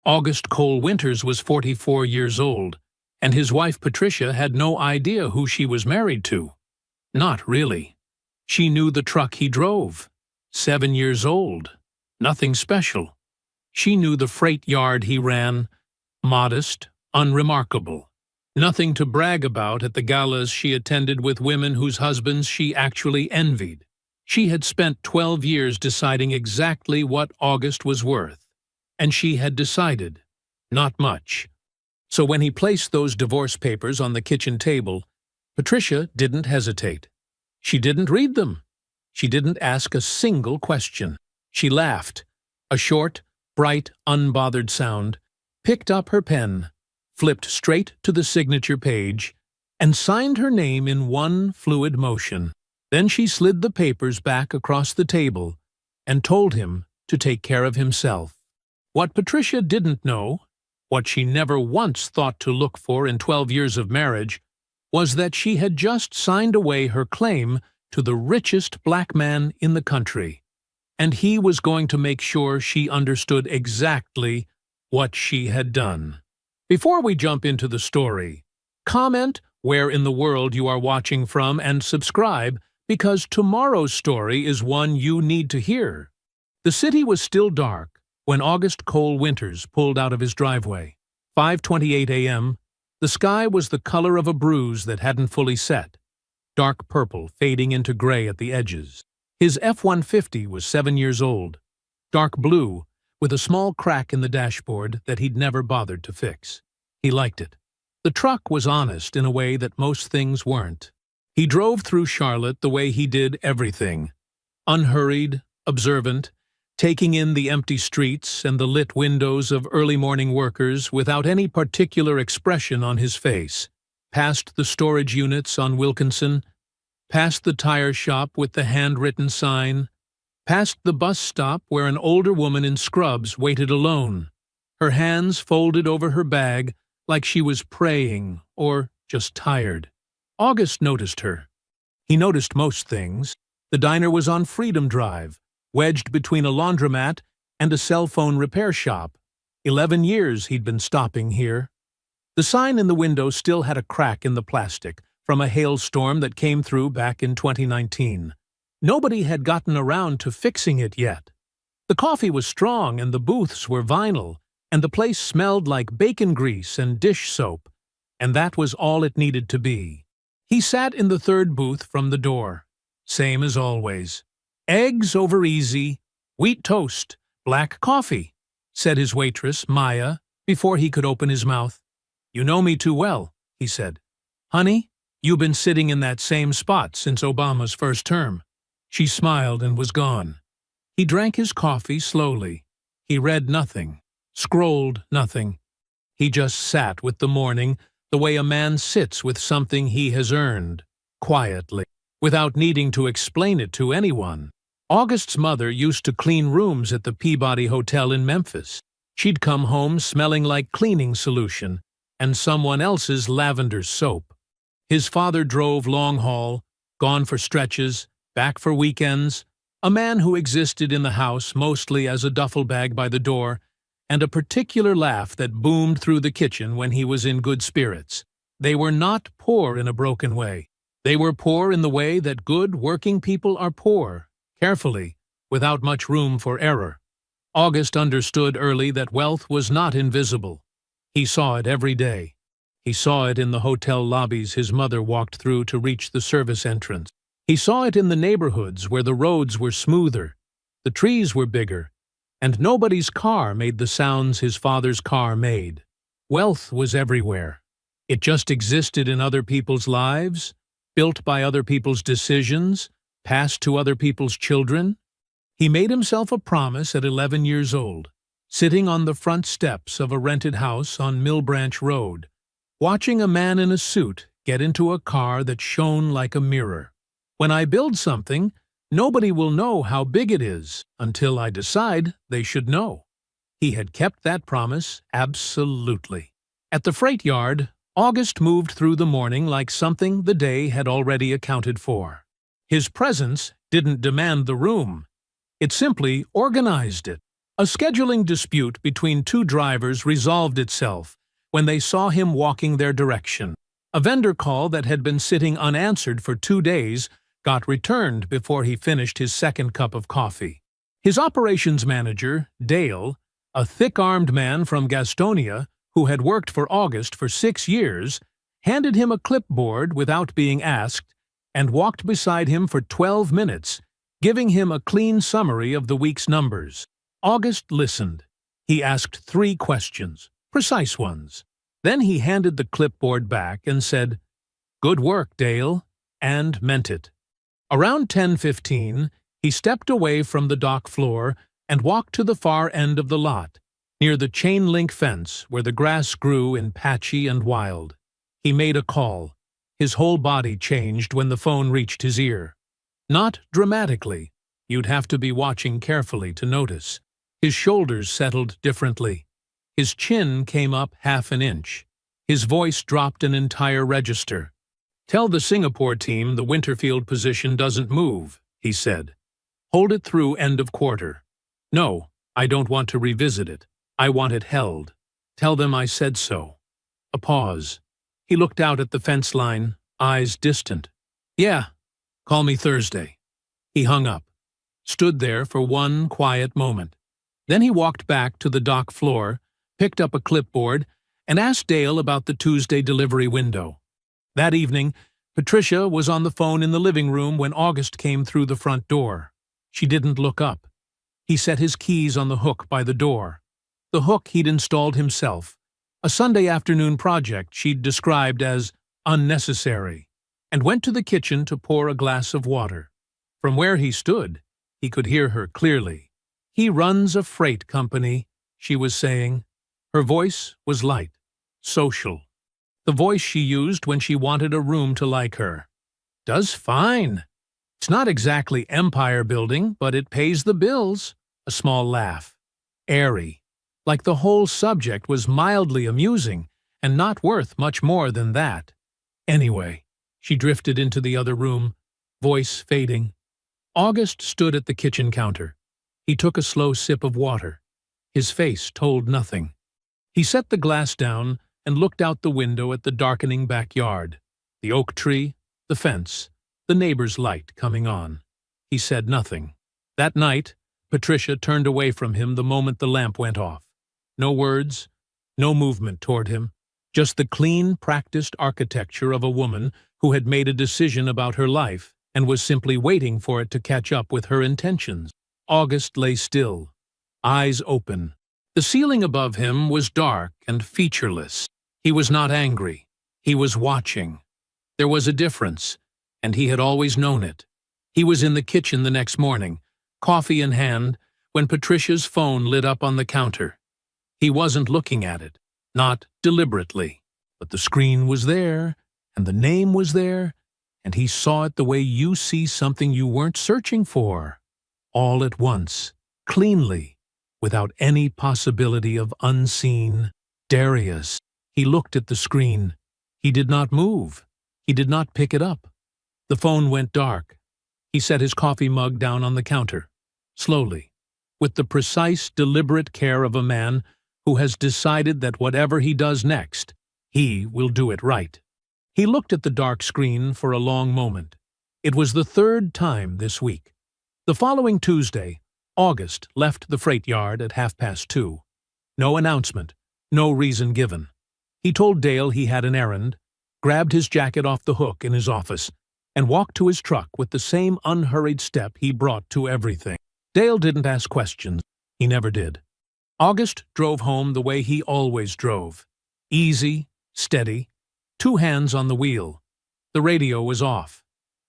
August Cole Winters was 44 years old, and his wife Patricia had no idea who she was married to. Not really. She knew the truck he drove. 7 years old. Nothing special. She knew the freight yard he ran. Modest, unremarkable. Nothing to brag about at the galas she attended with women whose husbands she actually envied. She had spent 12 years deciding exactly what August was worth. And she had decided, not much. So when he placed those divorce papers on the kitchen table, Patricia didn't hesitate. She didn't read them. She didn't ask a single question. She laughed, a short, bright, unbothered sound, picked up her pen, flipped straight to the signature page, and signed her name in one fluid motion. Then she slid the papers back across the table and told him to take care of himself. What Patricia didn't know, what she never once thought to look for in 12 years of marriage, was that she had just signed away her claim to the richest black man in the country, and he was going to make sure she understood exactly what she had done. Before we jump into the story, comment where in the world you are watching from and subscribe, because tomorrow's story is one you need to hear. The city was still dark when August Cole Winters pulled out of his driveway. 5:28 a.m., the sky was the color of a bruise that hadn't fully set, dark purple fading into gray at the edges. His F-150 was 7 years old, dark blue, with a small crack in the dashboard that he'd never bothered to fix. He liked it. The truck was honest in a way that most things weren't. He drove through Charlotte the way he did everything, unhurried, observant, taking in the empty streets and the lit windows of early morning workers without any particular expression on his face, past the storage units on Wilkinson, past the tire shop with the handwritten sign, past the bus stop where an older woman in scrubs waited alone, her hands folded over her bag like she was praying or just tired. August noticed her. He noticed most things. The diner was on Freedom Drive, wedged between a laundromat and a cell phone repair shop. 11 years he'd been stopping here. The sign in the window still had a crack in the plastic from a hailstorm that came through back in 2019. Nobody had gotten around to fixing it yet. The coffee was strong and the booths were vinyl, and the place smelled like bacon grease and dish soap, and that was all it needed to be. He sat in the third booth from the door. Same as always. "Eggs over easy, wheat toast, black coffee," said his waitress, Maya, before he could open his mouth. "You know me too well," he said. "Honey, you've been sitting in that same spot since Obama's first term." She smiled and was gone. He drank his coffee slowly. He read nothing, scrolled nothing. He just sat with the morning the way a man sits with something he has earned, quietly, without needing to explain it to anyone. August's mother used to clean rooms at the Peabody Hotel in Memphis. She'd come home smelling like cleaning solution and someone else's lavender soap. His father drove long haul, gone for stretches, back for weekends, a man who existed in the house mostly as a duffel bag by the door, and a particular laugh that boomed through the kitchen when he was in good spirits. They were not poor in a broken way. They were poor in the way that good working people are poor, carefully, without much room for error. August understood early that wealth was not invisible. He saw it every day. He saw it in the hotel lobbies his mother walked through to reach the service entrance. He saw it in the neighborhoods where the roads were smoother, the trees were bigger, and nobody's car made the sounds his father's car made. Wealth was everywhere. It just existed in other people's lives, built by other people's decisions, passed to other people's children. He made himself a promise at 11 years old, sitting on the front steps of a rented house on Mill Branch Road, watching a man in a suit get into a car that shone like a mirror. "When I build something, nobody will know how big it is until I decide they should know." He had kept that promise absolutely. At the freight yard, August moved through the morning like something the day had already accounted for. His presence didn't demand the room. It simply organized it. A scheduling dispute between two drivers resolved itself when they saw him walking their direction. A vendor call that had been sitting unanswered for 2 days got returned before he finished his second cup of coffee. His operations manager, Dale, a thick-armed man from Gastonia who had worked for August for 6 years, handed him a clipboard without being asked and walked beside him for 12 minutes, giving him a clean summary of the week's numbers. August listened. He asked 3 questions, precise ones. Then he handed the clipboard back and said, "Good work, Dale," and meant it. Around 10:15, he stepped away from the dock floor and walked to the far end of the lot, near the chain-link fence where the grass grew in patchy and wild. He made a call. His whole body changed when the phone reached his ear. Not dramatically. You'd have to be watching carefully to notice. His shoulders settled differently. His chin came up half an inch. His voice dropped an entire register. "Tell the Singapore team the Winterfield position doesn't move," he said. "Hold it through end of quarter. No, I don't want to revisit it. I want it held. Tell them I said so." A pause. He looked out at the fence line, eyes distant. "Yeah, call me Thursday." He hung up, stood there for one quiet moment. Then he walked back to the dock floor, picked up a clipboard, and asked Dale about the Tuesday delivery window. That evening, Patricia was on the phone in the living room when August came through the front door. She didn't look up. He set his keys on the hook by the door. The hook he'd installed himself, a Sunday afternoon project she'd described as unnecessary, and went to the kitchen to pour a glass of water. From where he stood, he could hear her clearly. "He runs a freight company," she was saying. Her voice was light, social. The voice she used when she wanted a room to like her. "Does fine. It's not exactly empire building, but it pays the bills." A small laugh. Airy. Like the whole subject was mildly amusing and not worth much more than that. Anyway, she drifted into the other room, voice fading. August stood at the kitchen counter. He took a slow sip of water. His face told nothing. He set the glass down and looked out the window at the darkening backyard, the oak tree, the fence, the neighbor's light coming on. He said nothing. That night, Patricia turned away from him the moment the lamp went off. No words, no movement toward him, just the clean, practiced architecture of a woman who had made a decision about her life and was simply waiting for it to catch up with her intentions. August lay still, eyes open. The ceiling above him was dark and featureless. He was not angry. He was watching. There was a difference, and he had always known it. He was in the kitchen the next morning, coffee in hand, when Patricia's phone lit up on the counter. He wasn't looking at it, not deliberately, but the screen was there, and the name was there, and he saw it the way you see something you weren't searching for. All at once, cleanly, without any possibility of unseen. Darius. He looked at the screen. He did not move. He did not pick it up. The phone went dark. He set his coffee mug down on the counter, slowly, with the precise, deliberate care of a man who has decided that whatever he does next, he will do it right. He looked at the dark screen for a long moment. It was the 3rd time this week. The following Tuesday, August left the freight yard at 2:30. No announcement, no reason given. He told Dale he had an errand, grabbed his jacket off the hook in his office, and walked to his truck with the same unhurried step he brought to everything. Dale didn't ask questions. He never did. August drove home the way he always drove. Easy, steady, 2 hands on the wheel. The radio was off.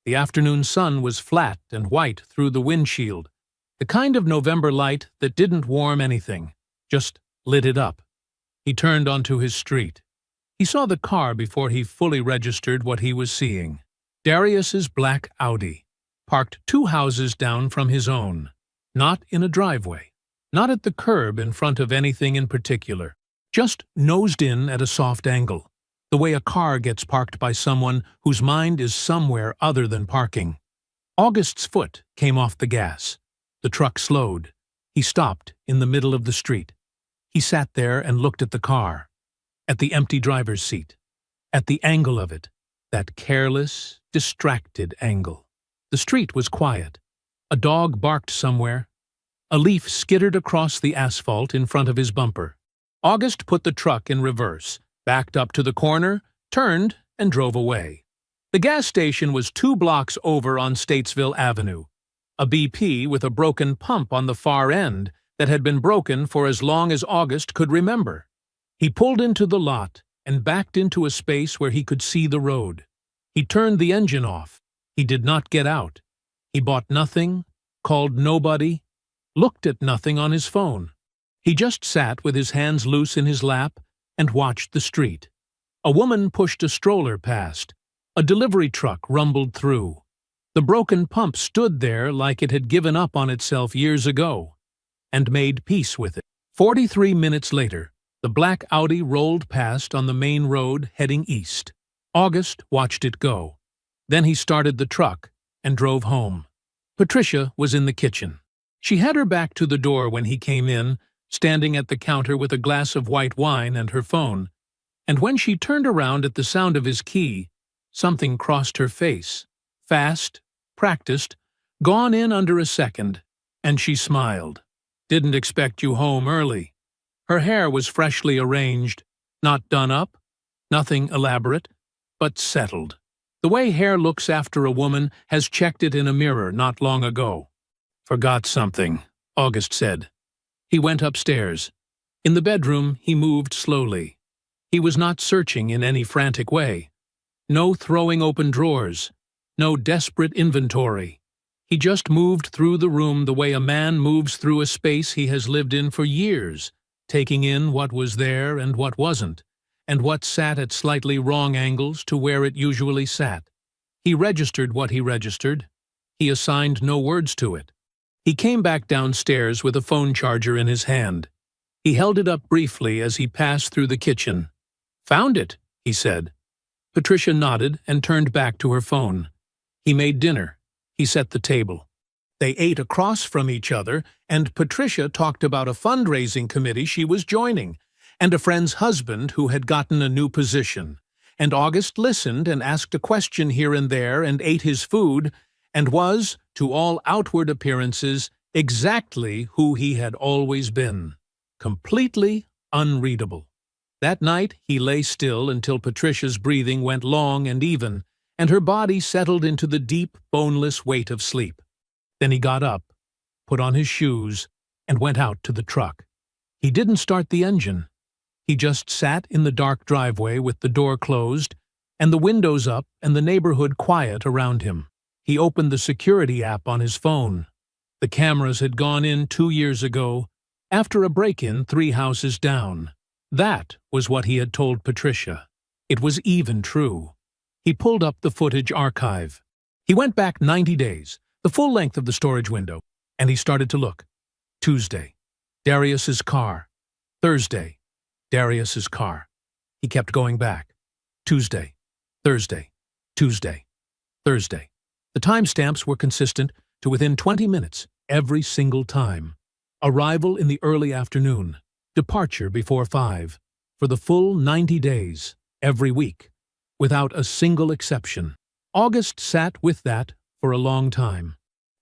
The afternoon sun was flat and white through the windshield, the kind of November light that didn't warm anything, just lit it up. He turned onto his street. He saw the car before he fully registered what he was seeing. Darius's black Audi, parked 2 houses down from his own, not in a driveway, not at the curb in front of anything in particular, just nosed in at a soft angle, the way a car gets parked by someone whose mind is somewhere other than parking. August's foot came off the gas. The truck slowed. He stopped in the middle of the street. He sat there and looked at the car, at the empty driver's seat, at the angle of it, that careless, distracted angle. The street was quiet. A dog barked somewhere. A leaf skittered across the asphalt in front of his bumper. August put the truck in reverse, backed up to the corner, turned, and drove away. The gas station was 2 blocks over on Statesville Avenue, a BP with a broken pump on the far end that had been broken for as long as August could remember. He pulled into the lot and backed into a space where he could see the road. He turned the engine off. He did not get out. He bought nothing, called nobody, looked at nothing on his phone. He just sat with his hands loose in his lap and watched the street. A woman pushed a stroller past. A delivery truck rumbled through. The broken pump stood there like it had given up on itself years ago, and made peace with it. 43 minutes later, the black Audi rolled past on the main road heading east. August watched it go. Then he started the truck and drove home. Patricia was in the kitchen. She had her back to the door when he came in, standing at the counter with a glass of white wine and her phone, and when she turned around at the sound of his key, something crossed her face. Fast, practiced, gone in under a second, and she smiled. "Didn't expect you home early." Her hair was freshly arranged, not done up, nothing elaborate, but settled. The way hair looks after a woman has checked it in a mirror not long ago. "Forgot something," August said. He went upstairs. In the bedroom, he moved slowly. He was not searching in any frantic way. No throwing open drawers. No desperate inventory. He just moved through the room the way a man moves through a space he has lived in for years, taking in what was there and what wasn't, and what sat at slightly wrong angles to where it usually sat. He registered what he registered. He assigned no words to it. He came back downstairs with a phone charger in his hand. He held it up briefly as he passed through the kitchen. "Found it," he said. Patricia nodded and turned back to her phone. He made dinner. He set the table. They ate across from each other, and Patricia talked about a fundraising committee she was joining, and a friend's husband who had gotten a new position. And August listened and asked a question here and there and ate his food, and was, to all outward appearances, exactly who he had always been. Completely unreadable. That night he lay still until Patricia's breathing went long and even, and her body settled into the deep, boneless weight of sleep. Then he got up, put on his shoes, and went out to the truck. He didn't start the engine. He just sat in the dark driveway with the door closed and the windows up and the neighborhood quiet around him. He opened the security app on his phone. The cameras had gone in 2 years ago, after a break-in 3 houses down. That was what he had told Patricia. It was even true. He pulled up the footage archive. He went back 90 days, the full length of the storage window, and he started to look. Tuesday, Darius's car. Thursday, Darius's car. He kept going back. Tuesday, Thursday, Tuesday, Thursday. The timestamps were consistent to within 20 minutes every single time. Arrival in the early afternoon. Departure before 5. For the full 90 days, every week, without a single exception. August sat with that for a long time.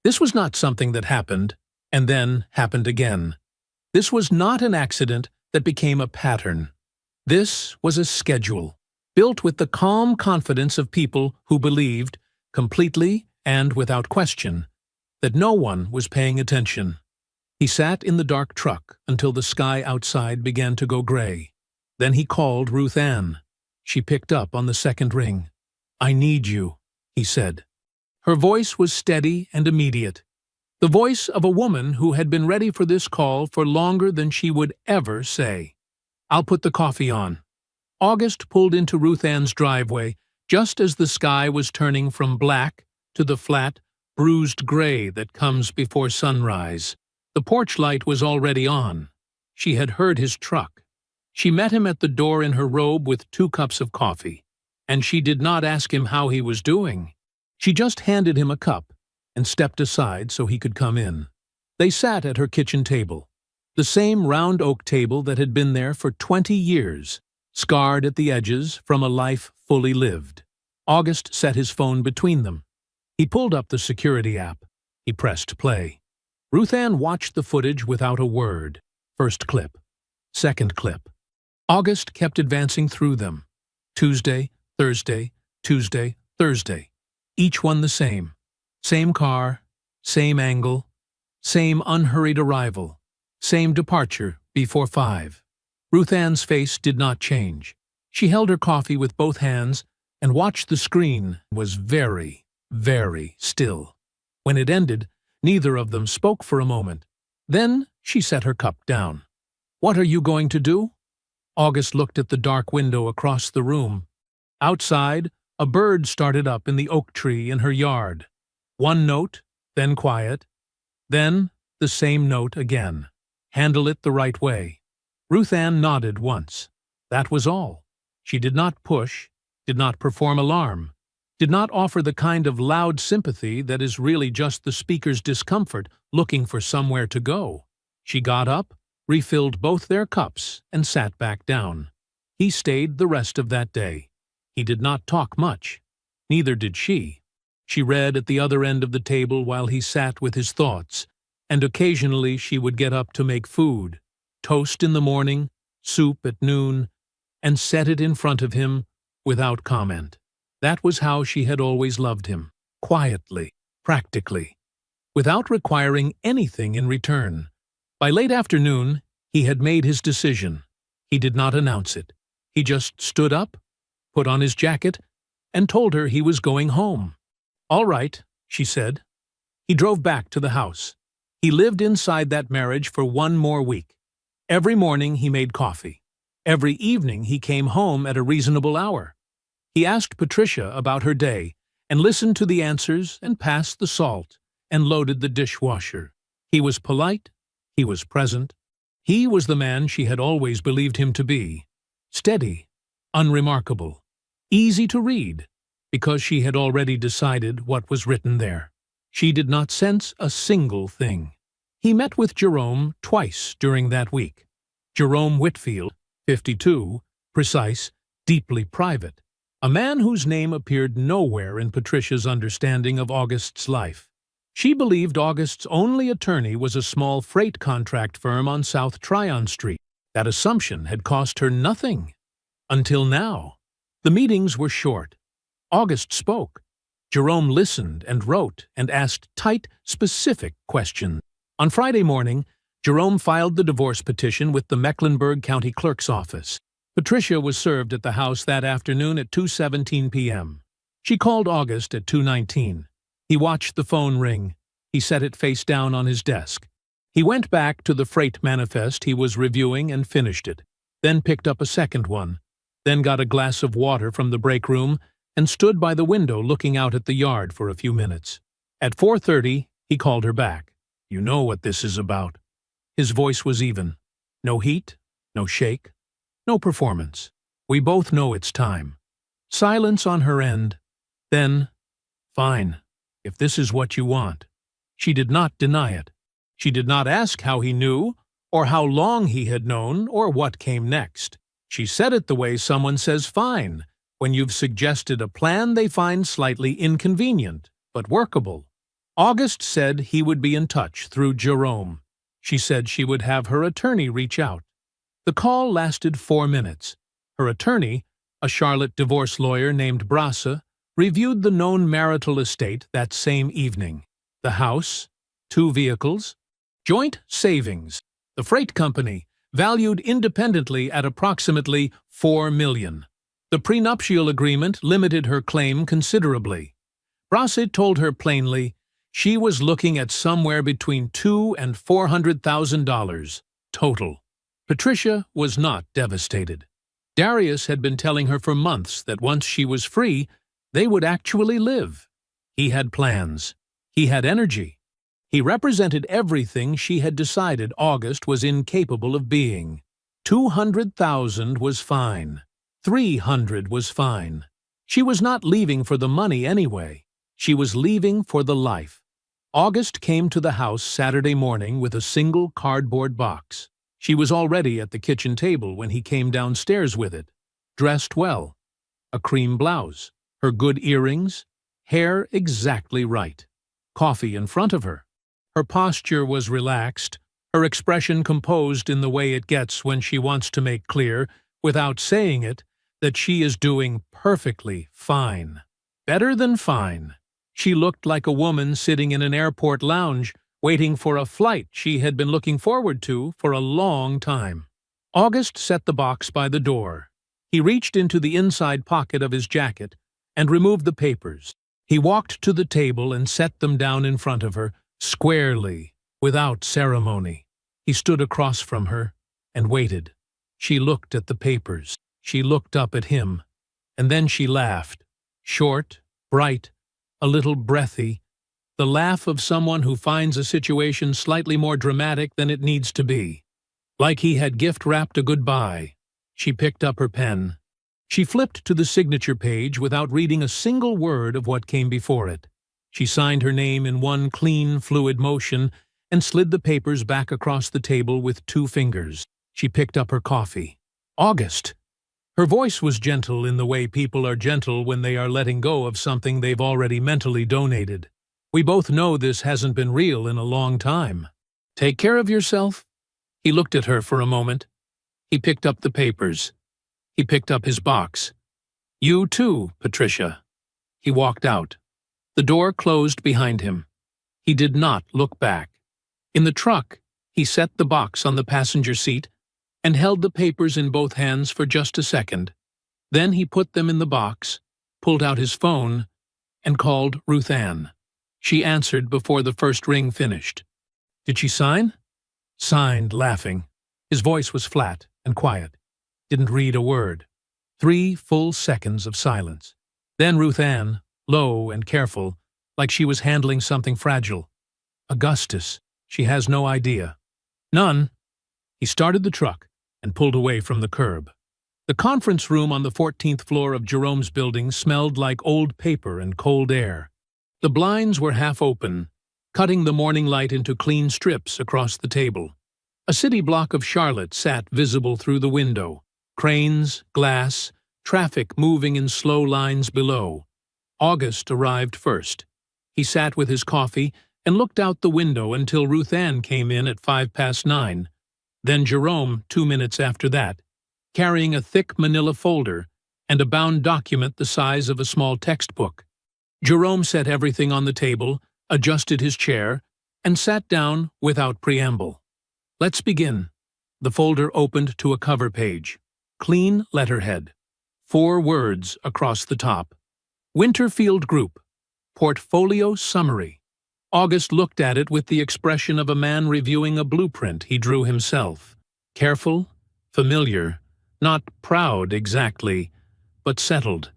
This was not something that happened, and then happened again. This was not an accident that became a pattern. This was a schedule, built with the calm confidence of people who believed, completely and without question, that no one was paying attention. He sat in the dark truck until the sky outside began to go gray. Then he called Ruth Ann. She picked up on the second ring. "I need you," he said. Her voice was steady and immediate. The voice of a woman who had been ready for this call for longer than she would ever say. "I'll put the coffee on." August pulled into Ruth Ann's driveway just as the sky was turning from black to the flat, bruised gray that comes before sunrise. The porch light was already on. She had heard his truck. She met him at the door in her robe with 2 cups of coffee, and she did not ask him how he was doing. She just handed him a cup and stepped aside so he could come in. They sat at her kitchen table, the same round oak table that had been there for 20 years, scarred at the edges from a life fully lived. August set his phone between them. He pulled up the security app. He pressed play. Ruth Ann watched the footage without a word. First clip. Second clip. August kept advancing through them. Tuesday, Thursday, Tuesday, Thursday. Each one the same. Same car, same angle, same unhurried arrival, same departure before 5. Ruth Ann's face did not change. She held her coffee with both hands and watched the screen was very, very still. When it ended, neither of them spoke for a moment. Then she set her cup down. "What are you going to do?" August looked at the dark window across the room. Outside, a bird started up in the oak tree in her yard. One note, then quiet, then the same note again. Handle it the right way. Ruth Ann nodded once. That was all. She did not push, did not perform alarm, did not offer the kind of loud sympathy that is really just the speaker's discomfort looking for somewhere to go. She got up, refilled both their cups, and sat back down. He stayed the rest of that day. He did not talk much. Neither did she. She read at the other end of the table while he sat with his thoughts, and occasionally she would get up to make food, toast in the morning, soup at noon, and set it in front of him without comment. That was how she had always loved him, quietly, practically, without requiring anything in return. By late afternoon, he had made his decision. He did not announce it. He just stood up, put on his jacket, and told her he was going home. "All right," she said. He drove back to the house. He lived inside that marriage for one more week. Every morning he made coffee. Every evening he came home at a reasonable hour. He asked Patricia about her day, and listened to the answers and passed the salt, and loaded the dishwasher. He was polite. He was present. He was the man she had always believed him to be. Steady, unremarkable, easy to read, because she had already decided what was written there. She did not sense a single thing. He met with Jerome twice during that week. Jerome Whitfield, 52, precise, deeply private. A man whose name appeared nowhere in Patricia's understanding of August's life. She believed August's only attorney was a small freight contract firm on South Tryon Street. That assumption had cost her nothing. Until now. The meetings were short. August spoke. Jerome listened and wrote and asked tight, specific questions. On Friday morning, Jerome filed the divorce petition with the Mecklenburg County Clerk's office. Patricia was served at the house that afternoon at 2:17 p.m. She called August at 2:19. He watched the phone ring. He set it face down on his desk. He went back to the freight manifest he was reviewing and finished it, then picked up a second one, then got a glass of water from the break room and stood by the window looking out at the yard for a few minutes. At 4:30, he called her back. "You know what this is about." His voice was even. No heat, no shake, no performance. "We both know it's time." Silence on her end. Then, "Fine, if this is what you want." She did not deny it. She did not ask how he knew, or how long he had known, or what came next. She said it the way someone says fine, when you've suggested a plan they find slightly inconvenient, but workable. August said he would be in touch through Jerome. She said she would have her attorney reach out. The call lasted 4 minutes. Her attorney, a Charlotte divorce lawyer named Brasse, reviewed the known marital estate that same evening. The house, 2 vehicles, joint savings, the freight company, valued independently at approximately $4 million. The prenuptial agreement limited her claim considerably. Brasse told her plainly she was looking at somewhere between $200,000 and $400,000 total. Patricia was not devastated. Darius had been telling her for months that once she was free, they would actually live. He had plans. He had energy. He represented everything she had decided August was incapable of being. 200,000 was fine. 300 was fine. She was not leaving for the money anyway. She was leaving for the life. August came to the house Saturday morning with a single cardboard box. She was already at the kitchen table when he came downstairs with it, dressed well, a cream blouse, her good earrings, hair exactly right, coffee in front of her. Her posture was relaxed, her expression composed in the way it gets when she wants to make clear, without saying it, that she is doing perfectly fine. Better than fine. She looked like a woman sitting in an airport lounge, waiting for a flight she had been looking forward to for a long time. August set the box by the door. He reached into the inside pocket of his jacket and removed the papers. He walked to the table and set them down in front of her, squarely, without ceremony. He stood across from her and waited. She looked at the papers. She looked up at him. And then she laughed. Short, bright, a little breathy, the laugh of someone who finds a situation slightly more dramatic than it needs to be. Like he had gift-wrapped a goodbye. She picked up her pen. She flipped to the signature page without reading a single word of what came before it. She signed her name in one clean, fluid motion and slid the papers back across the table with 2 fingers. She picked up her coffee. August! Her voice was gentle in the way people are gentle when they are letting go of something they've already mentally donated. We both know this hasn't been real in a long time. Take care of yourself? He looked at her for a moment. He picked up the papers. He picked up his box. You too, Patricia. He walked out. The door closed behind him. He did not look back. In the truck, he set the box on the passenger seat and held the papers in both hands for just a second. Then he put them in the box, pulled out his phone, and called Ruth Ann. She answered before the first ring finished. Did she sign? Signed, laughing. His voice was flat and quiet. Didn't read a word. 3 full seconds of silence. Then Ruth Ann, low and careful, like she was handling something fragile. Augustus, she has no idea. None. He started the truck and pulled away from the curb. The conference room on the 14th floor of Jerome's building smelled like old paper and cold air. The blinds were half open, cutting the morning light into clean strips across the table. A city block of Charlotte sat visible through the window. Cranes, glass, traffic moving in slow lines below. August arrived first. He sat with his coffee and looked out the window until Ruth Ann came in at 9:05. Then Jerome 2 minutes after that, carrying a thick manila folder and a bound document the size of a small textbook. Jerome set everything on the table, adjusted his chair, and sat down without preamble. Let's begin. The folder opened to a cover page. Clean letterhead. 4 words across the top. Winterfield Group. Portfolio Summary. August looked at it with the expression of a man reviewing a blueprint he drew himself. Careful, familiar, not proud exactly, but settled.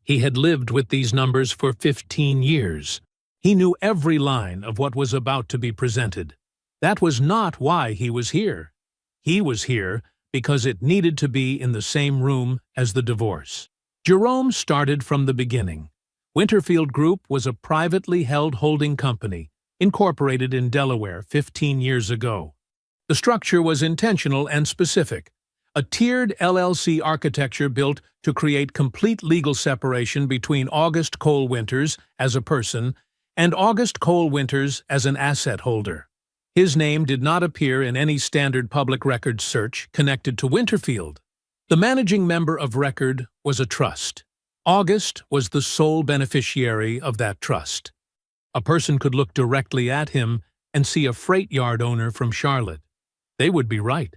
He had lived with these numbers for 15 years. He knew every line of what was about to be presented. That was not why he was here. He was here because it needed to be in the same room as the divorce. Jerome started from the beginning. Winterfield Group was a privately held holding company, incorporated in Delaware 15 years ago. The structure was intentional and specific, a tiered LLC architecture built to create complete legal separation between August Cole Winters as a person and August Cole Winters as an asset holder. His name did not appear in any standard public records search connected to Winterfield. The managing member of record was a trust. August was the sole beneficiary of that trust. A person could look directly at him and see a freight yard owner from Charlotte. They would be right.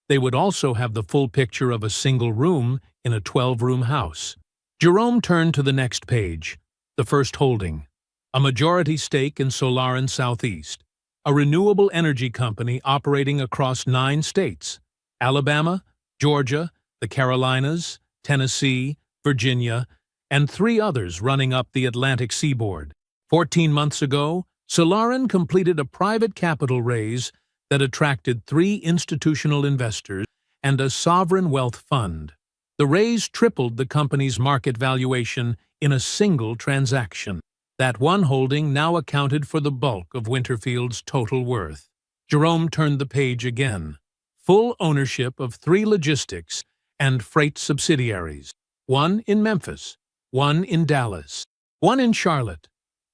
They would also have the full picture of a single room in a 12-room house. Jerome turned to the next page, the first holding, a majority stake in Solarin Southeast, a renewable energy company operating across 9 states, Alabama, Georgia, the Carolinas, Tennessee, Virginia, and 3 others running up the Atlantic seaboard. 14 months ago, Solarin completed a private capital raise that attracted 3 institutional investors and a sovereign wealth fund. The raise tripled the company's market valuation in a single transaction. That one holding now accounted for the bulk of Winterfield's total worth. Jerome turned the page again. Full ownership of 3 logistics and freight subsidiaries. One in Memphis, one in Dallas, one in Charlotte.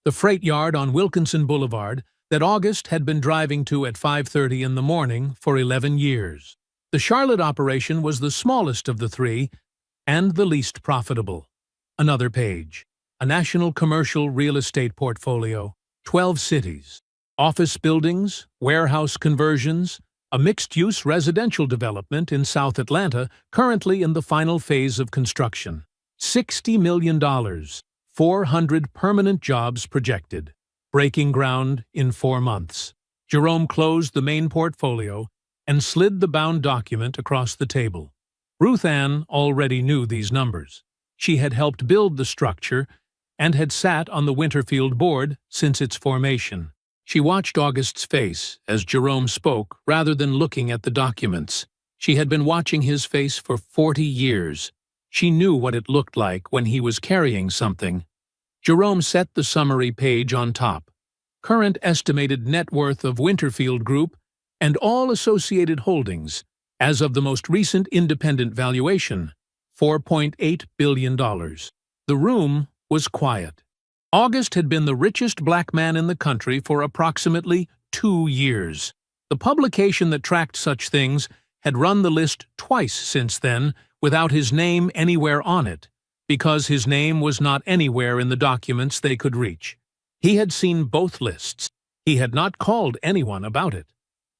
The freight yard on Wilkinson Boulevard that August had been driving to at 5:30 in the morning for 11 years. The Charlotte operation was the smallest of the 3 and the least profitable. Another page. A national commercial real estate portfolio, 12 cities, office buildings, warehouse conversions, a mixed-use residential development in South Atlanta currently in the final phase of construction. $60 million, 400 permanent jobs projected. Breaking ground in 4 months. Jerome closed the main portfolio and slid the bound document across the table. Ruth Ann already knew these numbers. She had helped build the structure and had sat on the Winterfield board since its formation. She watched August's face as Jerome spoke rather than looking at the documents. She had been watching his face for 40 years. She knew what it looked like when he was carrying something. Jerome set the summary page on top. Current estimated net worth of Winterfield Group and all associated holdings, as of the most recent independent valuation, $4.8 billion. The room was quiet. August had been the richest black man in the country for approximately 2 years. The publication that tracked such things had run the list twice since then without his name anywhere on it, because his name was not anywhere in the documents they could reach. He had seen both lists. He had not called anyone about it.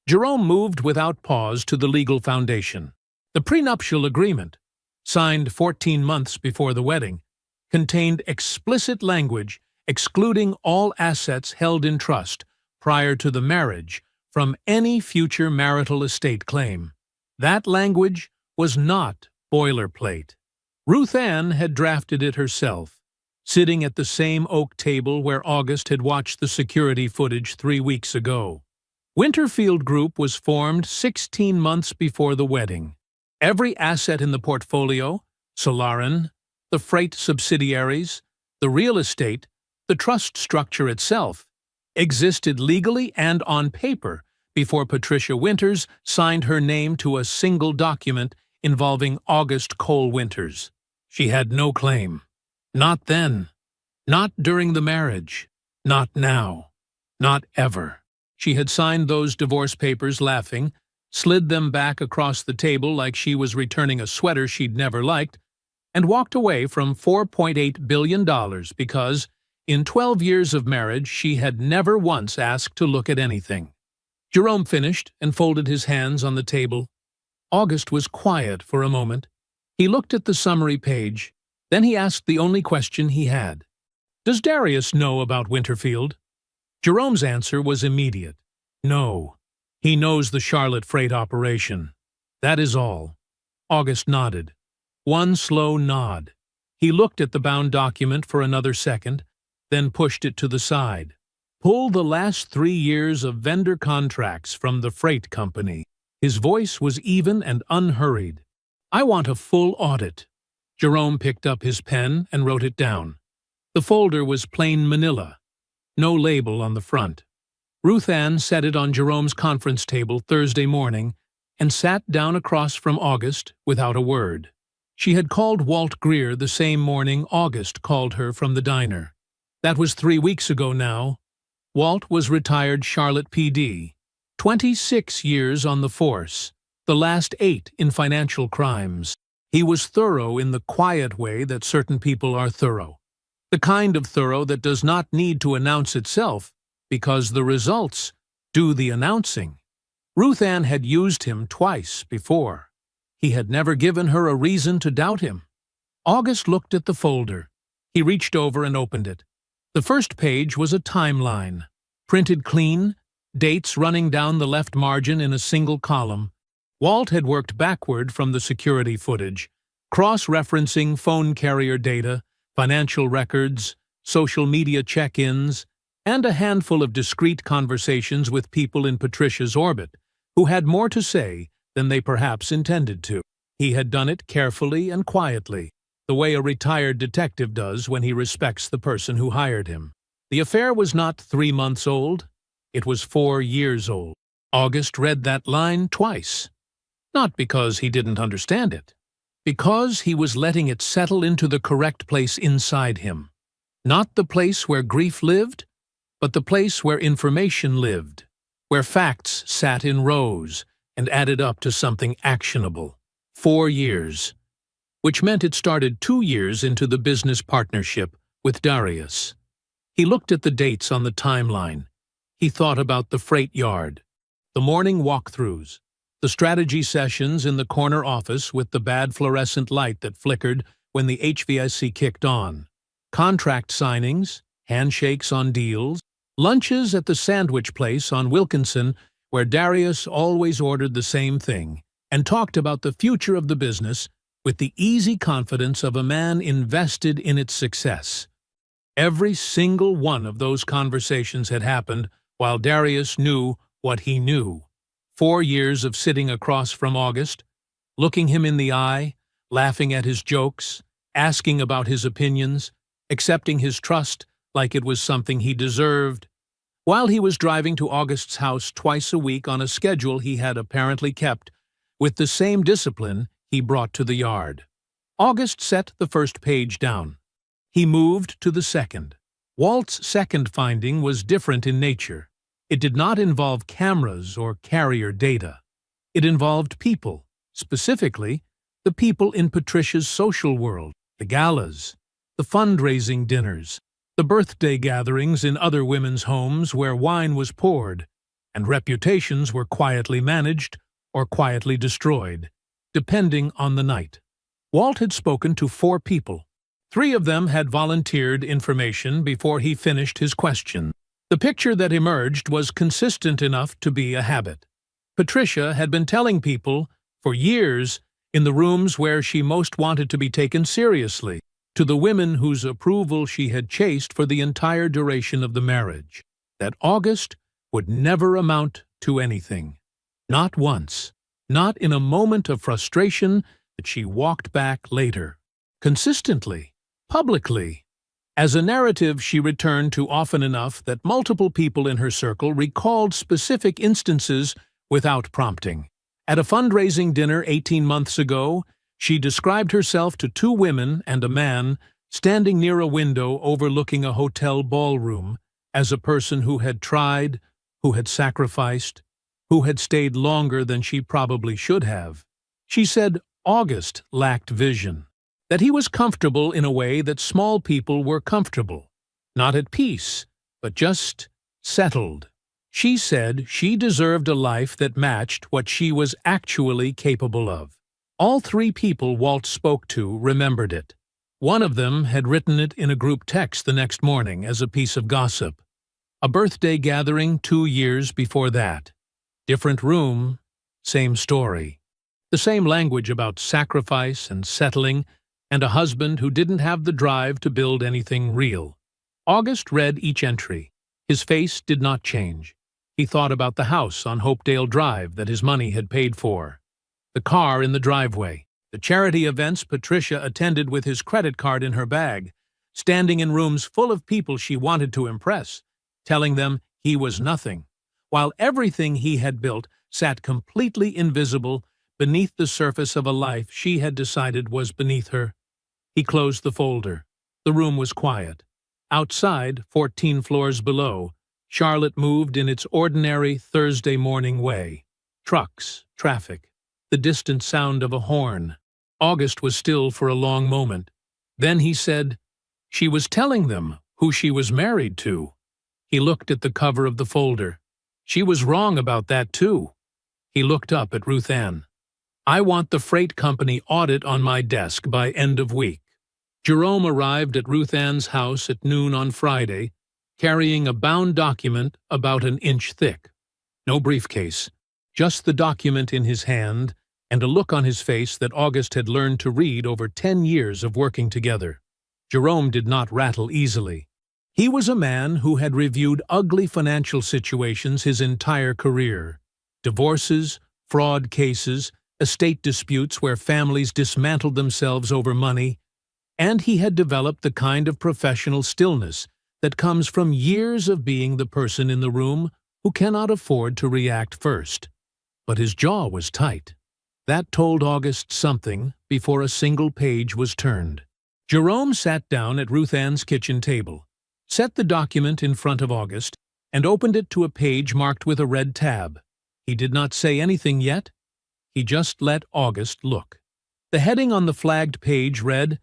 Jerome moved without pause to the legal foundation. The prenuptial agreement, signed 14 months before the wedding, contained explicit language excluding all assets held in trust prior to the marriage from any future marital estate claim. That language was not boilerplate. Ruth Ann had drafted it herself, sitting at the same oak table where August had watched the security footage 3 weeks ago. Winterfield Group was formed 16 months before the wedding. Every asset in the portfolio, Solarin, the freight subsidiaries, the real estate, the trust structure itself, existed legally and on paper before Patricia Winters signed her name to a single document involving August Cole Winters. She had no claim. Not then. Not during the marriage. Not now. Not ever. She had signed those divorce papers laughing, slid them back across the table like she was returning a sweater she'd never liked, and walked away from $4.8 billion because, in 12 years of marriage, she had never once asked to look at anything. Jerome finished and folded his hands on the table. August was quiet for a moment. He looked at the summary page. Then he asked the only question he had. "Does Darius know about Winterfield?" Jerome's answer was immediate. "No. He knows the Charlotte freight operation. That is all." August nodded. One slow nod. He looked at the bound document for another second, then pushed it to the side. "Pull the last 3 years of vendor contracts from the freight company." His voice was even and unhurried. "I want a full audit." Jerome picked up his pen and wrote it down. The folder was plain manila, no label on the front. Ruth Ann set it on Jerome's conference table Thursday morning and sat down across from August without a word. She had called Walt Greer the same morning August called her from the diner. That was 3 weeks ago now. Walt was retired Charlotte PD, 26 years on the force, the last 8 in financial crimes. He was thorough in the quiet way that certain people are thorough. The kind of thorough that does not need to announce itself, because the results do the announcing. Ruth Ann had used him twice before. He had never given her a reason to doubt him. August looked at the folder. He reached over and opened it. The first page was a timeline, printed clean, dates running down the left margin in a single column. Walt had worked backward from the security footage, cross-referencing phone carrier data, financial records, social media check-ins, and a handful of discreet conversations with people in Patricia's orbit, who had more to say than they perhaps intended to. He had done it carefully and quietly, the way a retired detective does when he respects the person who hired him. The affair was not 3 months old, it was 4 years old. August read that line twice, not because he didn't understand it, because he was letting it settle into the correct place inside him. Not the place where grief lived, but the place where information lived, where facts sat in rows and added up to something actionable. 4 years, which meant it started 2 years into the business partnership with Darius. He looked at the dates on the timeline. He thought about the freight yard, the morning walkthroughs, the strategy sessions in the corner office with the bad fluorescent light that flickered when the HVAC kicked on, contract signings, handshakes on deals, lunches at the sandwich place on Wilkinson where Darius always ordered the same thing and talked about the future of the business with the easy confidence of a man invested in its success. Every single one of those conversations had happened while Darius knew what he knew. 4 years of sitting across from August, looking him in the eye, laughing at his jokes, asking about his opinions, accepting his trust like it was something he deserved. While he was driving to August's house twice a week on a schedule he had apparently kept, with the same discipline he brought to the yard. August set the first page down. He moved to the second. Walt's second finding was different in nature. It did not involve cameras or carrier data. It involved people, specifically the people in Patricia's social world, the galas, the fundraising dinners, the birthday gatherings in other women's homes where wine was poured, and reputations were quietly managed or quietly destroyed, depending on the night. Walt had spoken to 4 people. 3 of them had volunteered information before he finished his question. The picture that emerged was consistent enough to be a habit. Patricia had been telling people, for years, in the rooms where she most wanted to be taken seriously, to the women whose approval she had chased for the entire duration of the marriage, that August would never amount to anything. Not once, not in a moment of frustration that she walked back later. Consistently, publicly. As a narrative she returned to often enough that multiple people in her circle recalled specific instances without prompting. At a fundraising dinner 18 months ago, she described herself to 2 women and a man standing near a window overlooking a hotel ballroom as a person who had tried, who had sacrificed, who had stayed longer than she probably should have. She said August lacked vision, that he was comfortable in a way that small people were comfortable, not at peace, but just settled. She said she deserved a life that matched what she was actually capable of. All 3 people Walt spoke to remembered it. One of them had written it in a group text the next morning as a piece of gossip. A birthday gathering 2 years before that. Different room, same story. The same language about sacrifice and settling, and a husband who didn't have the drive to build anything real. August read each entry. His face did not change. He thought about the house on Hopedale Drive that his money had paid for, the car in the driveway, the charity events Patricia attended with his credit card in her bag, standing in rooms full of people she wanted to impress, telling them he was nothing, while everything he had built sat completely invisible beneath the surface of a life she had decided was beneath her. He closed the folder. The room was quiet. Outside, 14 floors below, Charlotte moved in its ordinary Thursday morning way. Trucks, traffic, the distant sound of a horn. August was still for a long moment. Then he said, "She was telling them who she was married to." He looked at the cover of the folder. She was wrong about that too. He looked up at Ruth Ann. "I want the freight company audit on my desk by end of week." Jerome arrived at Ruth Ann's house at noon on Friday, carrying a bound document about an inch thick. No briefcase, just the document in his hand and a look on his face that August had learned to read over 10 years of working together. Jerome did not rattle easily. He was a man who had reviewed ugly financial situations his entire career. Divorces, fraud cases, estate disputes where families dismantled themselves over money, and he had developed the kind of professional stillness that comes from years of being the person in the room who cannot afford to react first. But his jaw was tight. That told August something before a single page was turned. Jerome sat down at Ruth Ann's kitchen table, set the document in front of August, and opened it to a page marked with a red tab. He did not say anything yet. He just let August look. The heading on the flagged page read,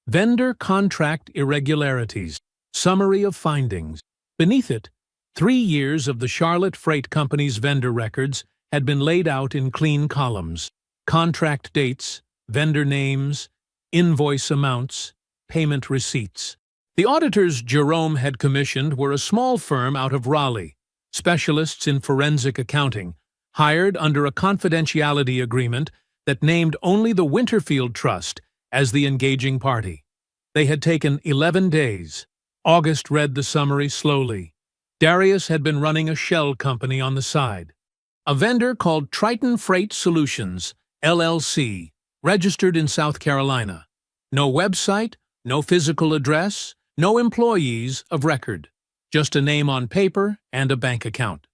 Vendor Contract Irregularities, Summary of Findings. Beneath it, 3 years of the Charlotte Freight Company's vendor records had been laid out in clean columns. Contract dates, vendor names, invoice amounts, payment receipts. The auditors Jerome had commissioned were a small firm out of Raleigh, specialists in forensic accounting, hired under a confidentiality agreement that named only the Winterfield Trust as the engaging party. They had taken 11 days. August read the summary slowly. Darius had been running a shell company on the side. A vendor called Triton Freight Solutions, LLC, registered in South Carolina. No website, no physical address, no employees of record. Just a name on paper and a bank account.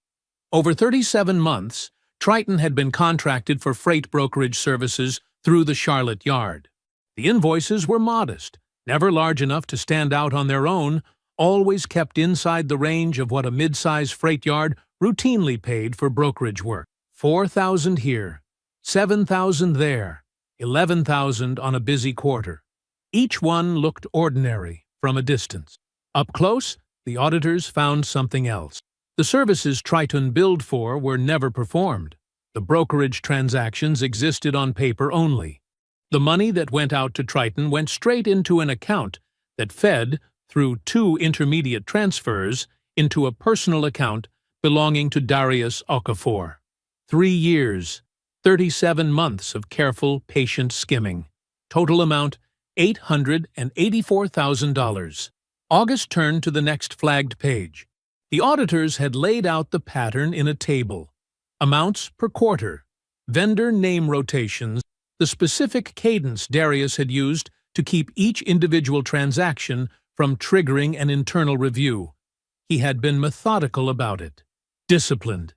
Over 37 months, Triton had been contracted for freight brokerage services through the Charlotte yard. The invoices were modest, never large enough to stand out on their own, always kept inside the range of what a mid-size freight yard routinely paid for brokerage work. $4,000 here, $7,000 there, $11,000 on a busy quarter. Each one looked ordinary from a distance. Up close, the auditors found something else. The services Triton billed for were never performed. The brokerage transactions existed on paper only. The money that went out to Triton went straight into an account that fed, through 2 intermediate transfers, into a personal account belonging to Darius Okafor. 3 years, 37 months of careful, patient skimming. Total amount, $884,000. August turned to the next flagged page. The auditors had laid out the pattern in a table. Amounts per quarter, vendor name rotations, the specific cadence Darius had used to keep each individual transaction from triggering an internal review. He had been methodical about it. Disciplined.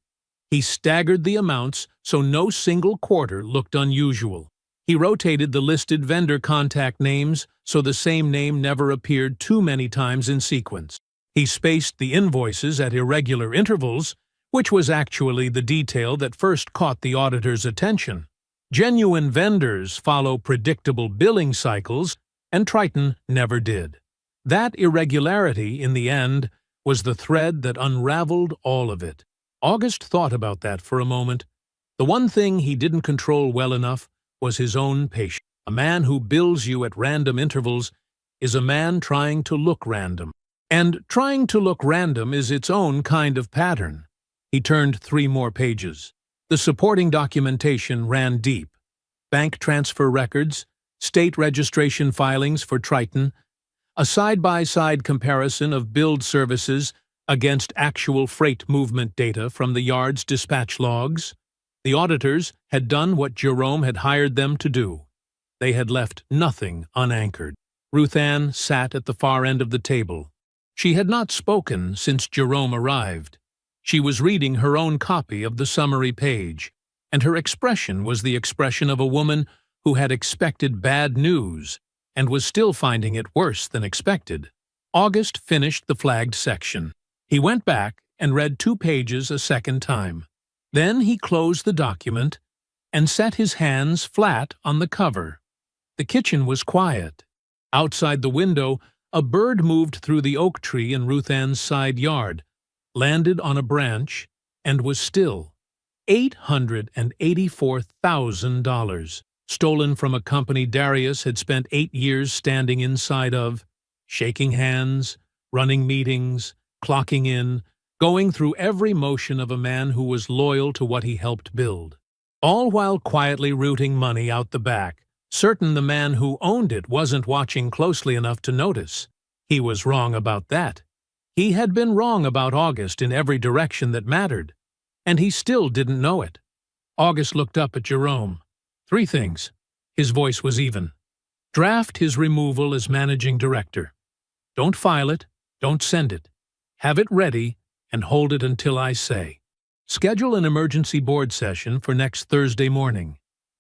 He staggered the amounts so no single quarter looked unusual. He rotated the listed vendor contact names so the same name never appeared too many times in sequence. He spaced the invoices at irregular intervals, which was actually the detail that first caught the auditor's attention. Genuine vendors follow predictable billing cycles, and Triton never did. That irregularity, in the end, was the thread that unraveled all of it. August thought about that for a moment. The one thing he didn't control well enough was his own patience. A man who bills you at random intervals is a man trying to look random. And trying to look random is its own kind of pattern. He turned 3 more pages. The supporting documentation ran deep. Bank transfer records, state registration filings for Triton, a side-by-side comparison of billed services against actual freight movement data from the yard's dispatch logs. The auditors had done what Jerome had hired them to do. They had left nothing unanchored. Ruth Ann sat at the far end of the table. She had not spoken since Jerome arrived. She was reading her own copy of the summary page, and her expression was the expression of a woman who had expected bad news and was still finding it worse than expected. August finished the flagged section. He went back and read 2 pages a second time. Then he closed the document and set his hands flat on the cover. The kitchen was quiet. Outside the window, a bird moved through the oak tree in Ruth Ann's side yard, landed on a branch, and was still. $884,000, stolen from a company Darius had spent 8 years standing inside of, shaking hands, running meetings, clocking in, going through every motion of a man who was loyal to what he helped build. All while quietly rooting money out the back, certain the man who owned it wasn't watching closely enough to notice. He was wrong about that. He had been wrong about August in every direction that mattered, and he still didn't know it. August looked up at Jerome. 3 things. His voice was even. Draft his removal as managing director. Don't file it. Don't send it. Have it ready and hold it until I say. Schedule an emergency board session for next Thursday morning.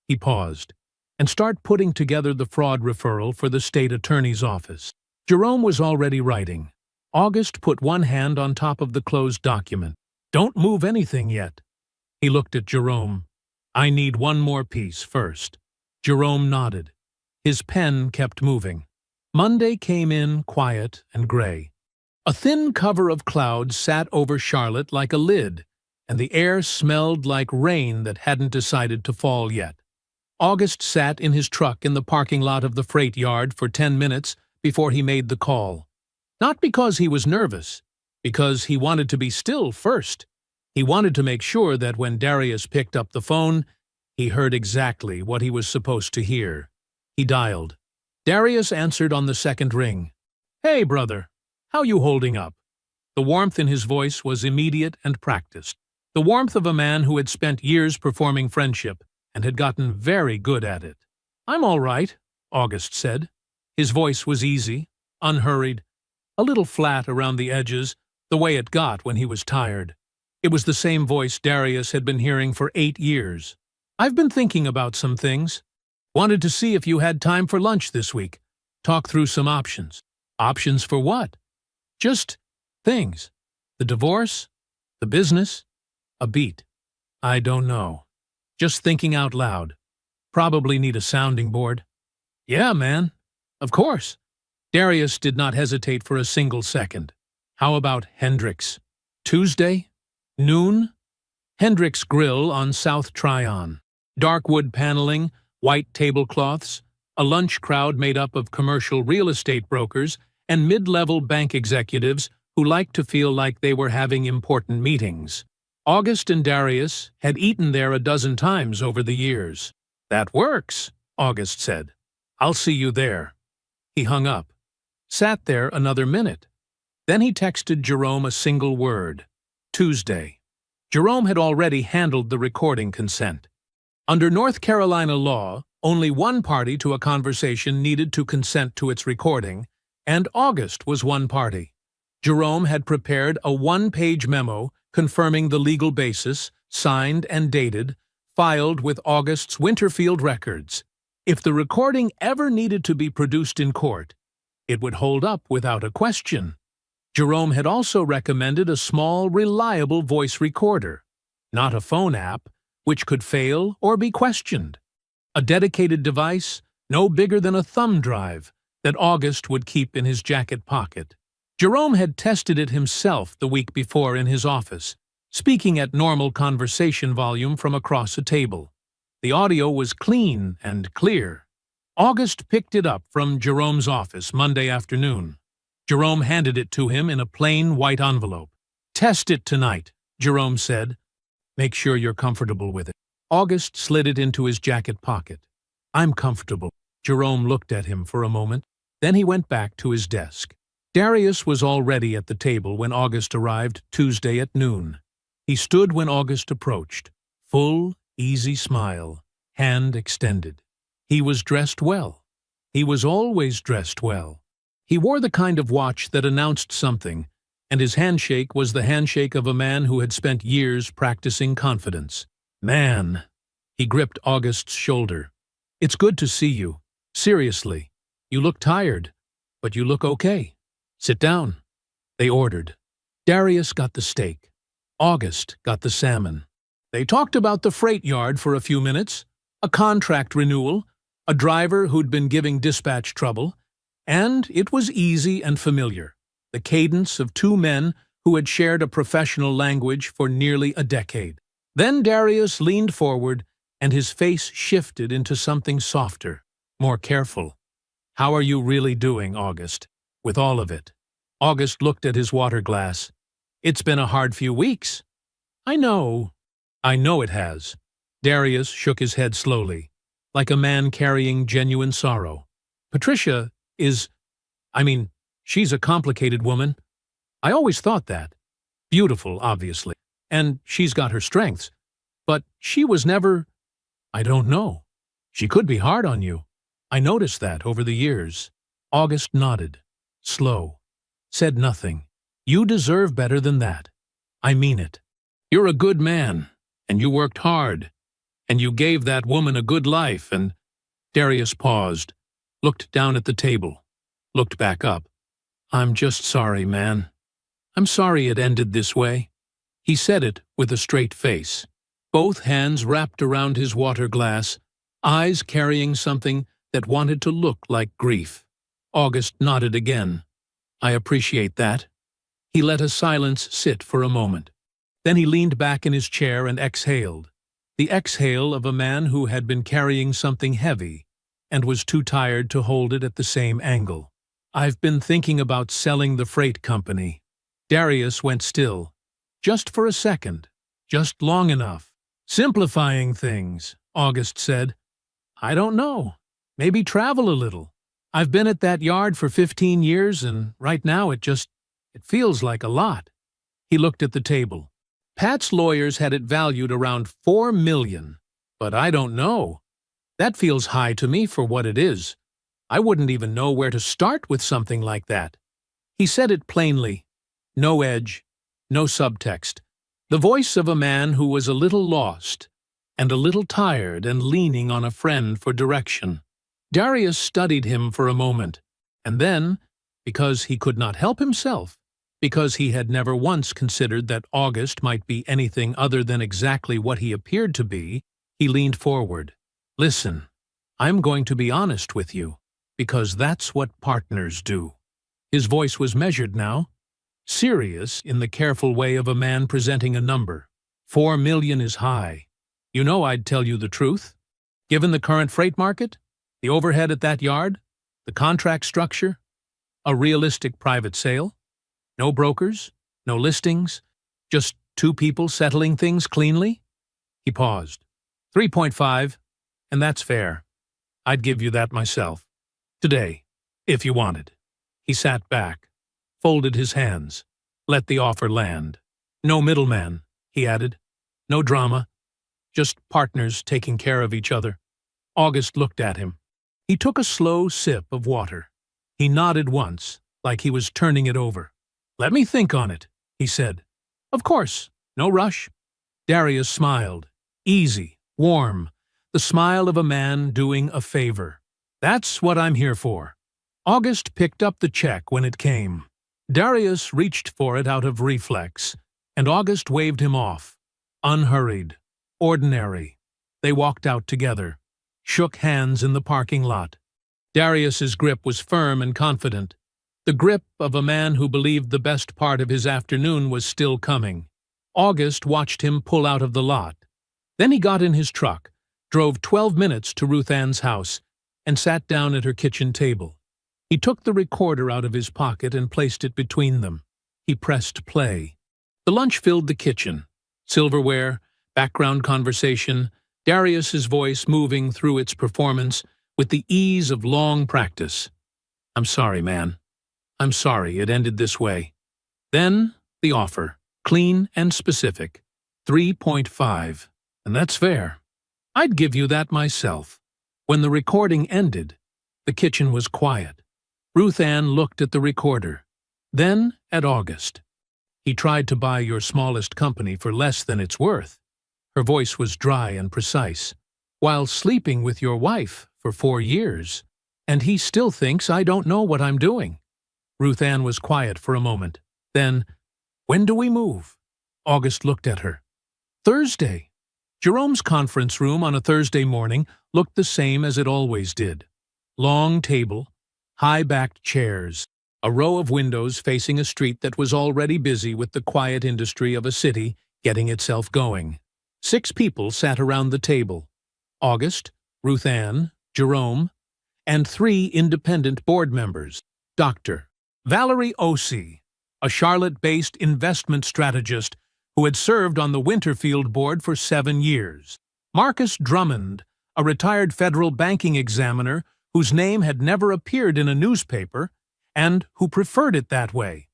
He paused. And start putting together the fraud referral for the state attorney's office. Jerome was already writing. August put one hand on top of the closed document. Don't move anything yet. He looked at Jerome. I need one more piece first. Jerome nodded. His pen kept moving. Monday came in quiet and gray. A thin cover of clouds sat over Charlotte like a lid, and the air smelled like rain that hadn't decided to fall yet. August sat in his truck in the parking lot of the freight yard for 10 minutes before he made the call. Not because he was nervous, because he wanted to be still first. He wanted to make sure that when Darius picked up the phone, he heard exactly what he was supposed to hear. He dialed. Darius answered on the second ring. Hey, brother, how you holding up? The warmth in his voice was immediate and practiced. The warmth of a man who had spent years performing friendship and had gotten very good at it. I'm all right, August said. His voice was easy, unhurried, a little flat around the edges, the way it got when he was tired. It was the same voice Darius had been hearing for 8 years. I've been thinking about some things. Wanted to see if you had time for lunch this week. Talk through some options. Options for what? Just things. The divorce? The business? A beat. I don't know. Just thinking out loud. Probably need a sounding board. Yeah, man. Of course. Darius did not hesitate for a single second. How about Hendricks? Tuesday? Noon? Hendricks Grill on South Tryon. Dark wood paneling, white tablecloths, a lunch crowd made up of commercial real estate brokers and mid-level bank executives who liked to feel like they were having important meetings. August and Darius had eaten there a dozen times over the years. That works, August said. I'll see you there. He hung up, sat there another minute. Then he texted Jerome a single word. Tuesday. Jerome had already handled the recording consent. Under North Carolina law, only one party to a conversation needed to consent to its recording, and August was one party. Jerome had prepared a one-page memo confirming the legal basis, signed and dated, filed with August's Winterfield records. If the recording ever needed to be produced in court, it would hold up without a question. Jerome had also recommended a small, reliable voice recorder, not a phone app, which could fail or be questioned. A dedicated device, no bigger than a thumb drive, that August would keep in his jacket pocket. Jerome had tested it himself the week before in his office, speaking at normal conversation volume from across a table. The audio was clean and clear. August picked it up from Jerome's office Monday afternoon. Jerome handed it to him in a plain white envelope. Test it tonight, Jerome said. Make sure you're comfortable with it. August slid it into his jacket pocket. I'm comfortable. Jerome looked at him for a moment. Then he went back to his desk. Darius was already at the table when August arrived Tuesday at noon. He stood when August approached. Full, easy smile, hand extended. He was dressed well. He was always dressed well. He wore the kind of watch that announced something, and his handshake was the handshake of a man who had spent years practicing confidence. Man, he gripped August's shoulder. It's good to see you. Seriously, you look tired, but you look okay. Sit down. They ordered. Darius got the steak. August got the salmon. They talked about the freight yard for a few minutes, a contract renewal, a driver who'd been giving dispatch trouble, and it was easy and familiar, the cadence of two men who had shared a professional language for nearly a decade. Then Darius leaned forward, and his face shifted into something softer, more careful. How are you really doing, August? With all of it. August looked at his water glass. It's been a hard few weeks. I know it has. Darius shook his head slowly, like a man carrying genuine sorrow. Patricia she's a complicated woman. I always thought that. Beautiful, obviously. And she's got her strengths. But she was never, I don't know. She could be hard on you. I noticed that over the years. August nodded. Slow. said nothing. You deserve better than that. I mean it. You're a good man, and you worked hard, and you gave that woman a good life, and— Darius paused, looked down at the table, looked back up. I'm just sorry, man. I'm sorry it ended this way. He said it with a straight face, both hands wrapped around his water glass, eyes carrying something that wanted to look like grief. August nodded again. I appreciate that. He let a silence sit for a moment. Then he leaned back in his chair and exhaled, the exhale of a man who had been carrying something heavy and was too tired to hold it at the same angle. I've been thinking about selling the freight company. Darius went still. Just for a second. Just long enough. Simplifying things, August said. I don't know. Maybe travel a little. I've been at that yard for 15 years, and right now it feels like a lot. He looked at the table. Pat's lawyers had it valued around $4 million, but I don't know. That feels high to me for what it is. I wouldn't even know where to start with something like that. He said it plainly. No edge, no subtext. The voice of a man who was a little lost, and a little tired and leaning on a friend for direction. Darius studied him for a moment, and then, because he could not help himself, because he had never once considered that August might be anything other than exactly what he appeared to be, he leaned forward. Listen, I'm going to be honest with you, because that's what partners do. His voice was measured now, serious in the careful way of a man presenting a number. $4 million is high. You know I'd tell you the truth. Given the current freight market, the overhead at that yard, the contract structure, a realistic private sale, no brokers, no listings, just two people settling things cleanly? He paused. 3.5, and that's fair. I'd give you that myself. Today, if you wanted. He sat back, folded his hands, let the offer land. No middleman, he added. No drama. Just partners taking care of each other. August looked at him. He took a slow sip of water. He nodded once, like he was turning it over. Let me think on it, he said. Of course, no rush. Darius smiled. Easy, warm, the smile of a man doing a favor. That's what I'm here for. August picked up the check when it came. Darius reached for it out of reflex, and August waved him off. Unhurried, ordinary. They walked out together, shook hands in the parking lot. Darius's grip was firm and confident, the grip of a man who believed the best part of his afternoon was still coming. August watched him pull out of the lot. Then he got in his truck, drove 12 minutes to Ruth Ann's house, and sat down at her kitchen table. He took the recorder out of his pocket and placed it between them. He pressed play. The lunch filled the kitchen. Silverware, background conversation, Darius's voice moving through its performance with the ease of long practice. I'm sorry, man. I'm sorry it ended this way. Then, the offer, clean and specific. 3.5. And that's fair. I'd give you that myself. When the recording ended, the kitchen was quiet. Ruth Ann looked at the recorder, then at August. He tried to buy your smallest company for less than it's worth. Her voice was dry and precise. While sleeping with your wife for 4 years, and he still thinks I don't know what I'm doing. Ruth Ann was quiet for a moment. Then, when do we move? August looked at her. Thursday. Jerome's conference room on a Thursday morning looked the same as it always did. Long table, high-backed chairs, a row of windows facing a street that was already busy with the quiet industry of a city getting itself going. 6 people sat around the table. August, Ruth Ann, Jerome, and 3 independent board members. Dr. Valerie Ossie, a Charlotte-based investment strategist who had served on the Winterfield board for 7 years. Marcus Drummond, a retired federal banking examiner whose name had never appeared in a newspaper and who preferred it that way.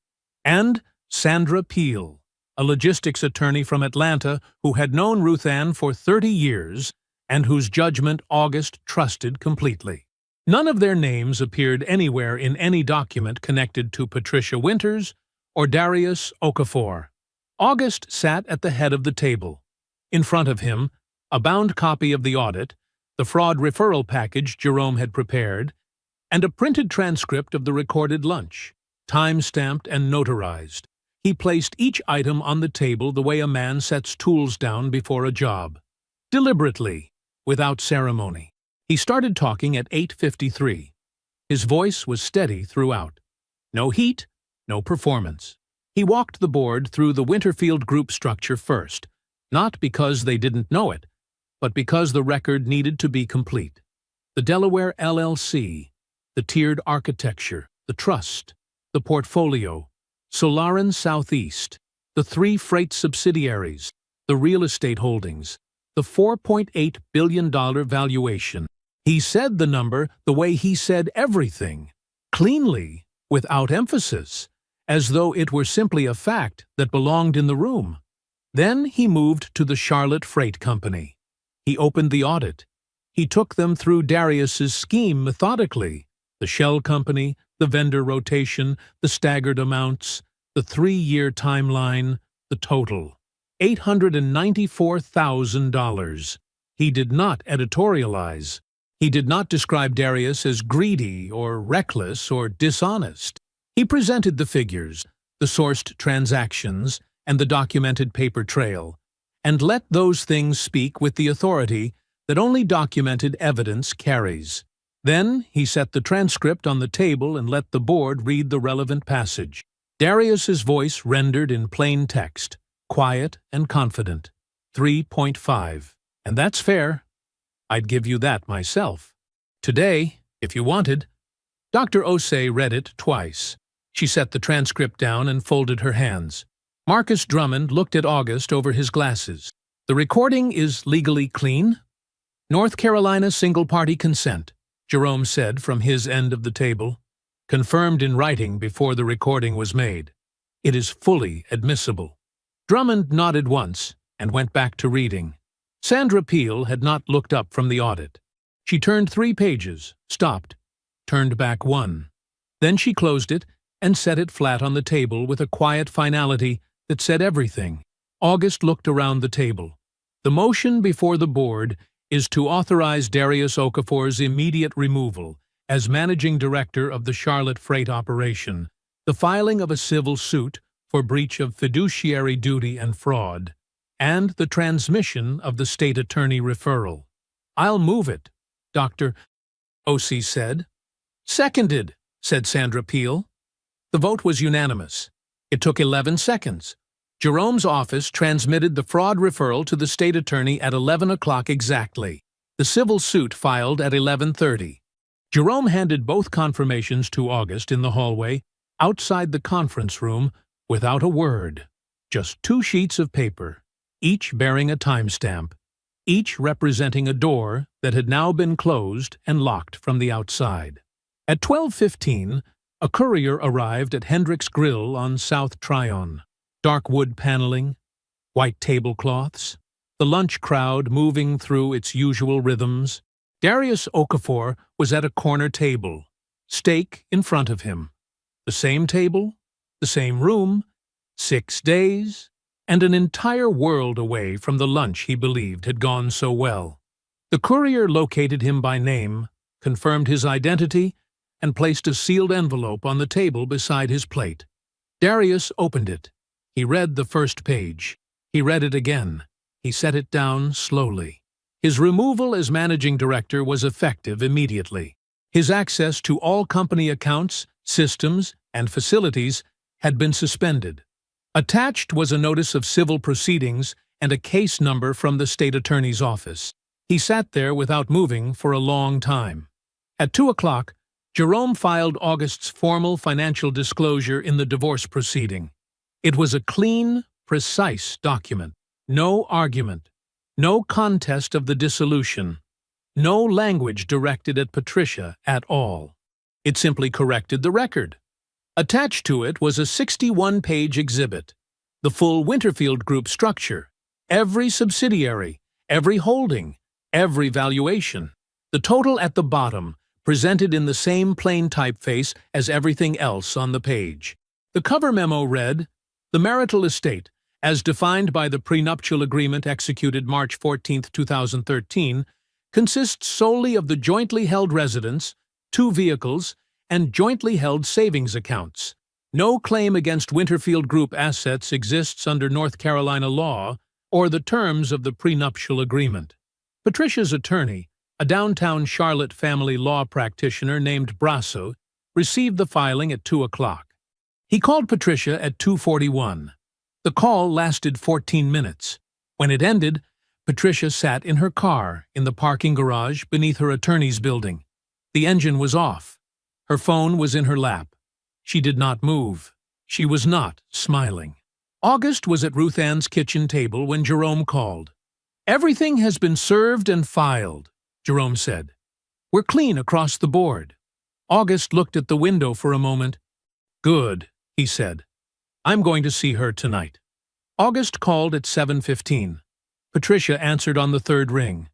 And Sandra Peel, a logistics attorney from Atlanta who had known Ruth Ann for 30 years and whose judgment August trusted completely. None of their names appeared anywhere in any document connected to Patricia Winters or Darius Okafor. August sat at the head of the table. In front of him, a bound copy of the audit, the fraud referral package Jerome had prepared, and a printed transcript of the recorded lunch, time-stamped and notarized. He placed each item on the table the way a man sets tools down before a job. Deliberately, without ceremony. He started talking at 8:53. His voice was steady throughout. No heat, no performance. He walked the board through the Winterfield Group structure first, not because they didn't know it, but because the record needed to be complete. The Delaware LLC, the tiered architecture, the trust, the portfolio, Solarin Southeast, the 3 freight subsidiaries, the real estate holdings, the $4.8 billion valuation. He said the number the way he said everything, cleanly, without emphasis, as though it were simply a fact that belonged in the room. Then he moved to the Charlotte Freight Company. He opened the audit. He took them through Darius's scheme methodically, the shell company, the vendor rotation, the staggered amounts, the 3-year timeline, the total. $894,000. He did not editorialize. He did not describe Darius as greedy or reckless or dishonest. He presented the figures, the sourced transactions, and the documented paper trail, and let those things speak with the authority that only documented evidence carries. Then he set the transcript on the table and let the board read the relevant passage. Darius's voice rendered in plain text, quiet and confident. 3.5. And that's fair. I'd give you that myself. Today, if you wanted. Dr. Osei read it twice. She set the transcript down and folded her hands. Marcus Drummond looked at August over his glasses. The recording is legally clean? North Carolina single-party consent, Jerome said from his end of the table, confirmed in writing before the recording was made. It is fully admissible. Drummond nodded once and went back to reading. Sandra Peel had not looked up from the audit. She turned 3 pages, stopped, turned back 1. Then she closed it and set it flat on the table with a quiet finality that said everything. August looked around the table. The motion before the board is to authorize Darius Okafor's immediate removal as managing director of the Charlotte Freight operation, the filing of a civil suit for breach of fiduciary duty and fraud, and the transmission of the state attorney referral. I'll move it, Dr. Osei said. Seconded, said Sandra Peel. The vote was unanimous. It took 11 seconds. Jerome's office transmitted the fraud referral to the state attorney at 11 o'clock exactly. The civil suit filed at 11:30. Jerome handed both confirmations to August in the hallway, outside the conference room, without a word. Just 2 sheets of paper, each bearing a timestamp, each representing a door that had now been closed and locked from the outside. At 12:15, a courier arrived at Hendrick's Grill on South Tryon. Dark wood paneling, white tablecloths, the lunch crowd moving through its usual rhythms. Darius Okafor was at a corner table, steak in front of him. The same table, the same room, 6 days, and an entire world away from the lunch he believed had gone so well. The courier located him by name, confirmed his identity, and placed a sealed envelope on the table beside his plate. Darius opened it. He read the first page. He read it again. He set it down slowly. His removal as managing director was effective immediately. His access to all company accounts, systems, and facilities had been suspended. Attached was a notice of civil proceedings and a case number from the state attorney's office. He sat there without moving for a long time. At 2 o'clock, Jerome filed August's formal financial disclosure in the divorce proceeding. It was a clean, precise document. No argument. No contest of the dissolution. No language directed at Patricia at all. It simply corrected the record. Attached to it was a 61-page exhibit, the full Winterfield Group structure, every subsidiary, every holding, every valuation. The total at the bottom, presented in the same plain typeface as everything else on the page. The cover memo read, "The marital estate, as defined by the prenuptial agreement executed March 14, 2013, consists solely of the jointly held residence, 2 vehicles, and jointly held savings accounts. No claim against Winterfield Group assets exists under North Carolina law or the terms of the prenuptial agreement." Patricia's attorney, a downtown Charlotte family law practitioner named Brasso, received the filing at 2 o'clock. He called Patricia at 2:41. The call lasted 14 minutes. When it ended, Patricia sat in her car in the parking garage beneath her attorney's building. The engine was off. Her phone was in her lap. She did not move. She was not smiling. August was at Ruth Ann's kitchen table when Jerome called. "Everything has been served and filed," Jerome said. "We're clean across the board." August looked at the window for a moment. "Good," he said. "I'm going to see her tonight." August called at 7:15. Patricia answered on the 3rd ring.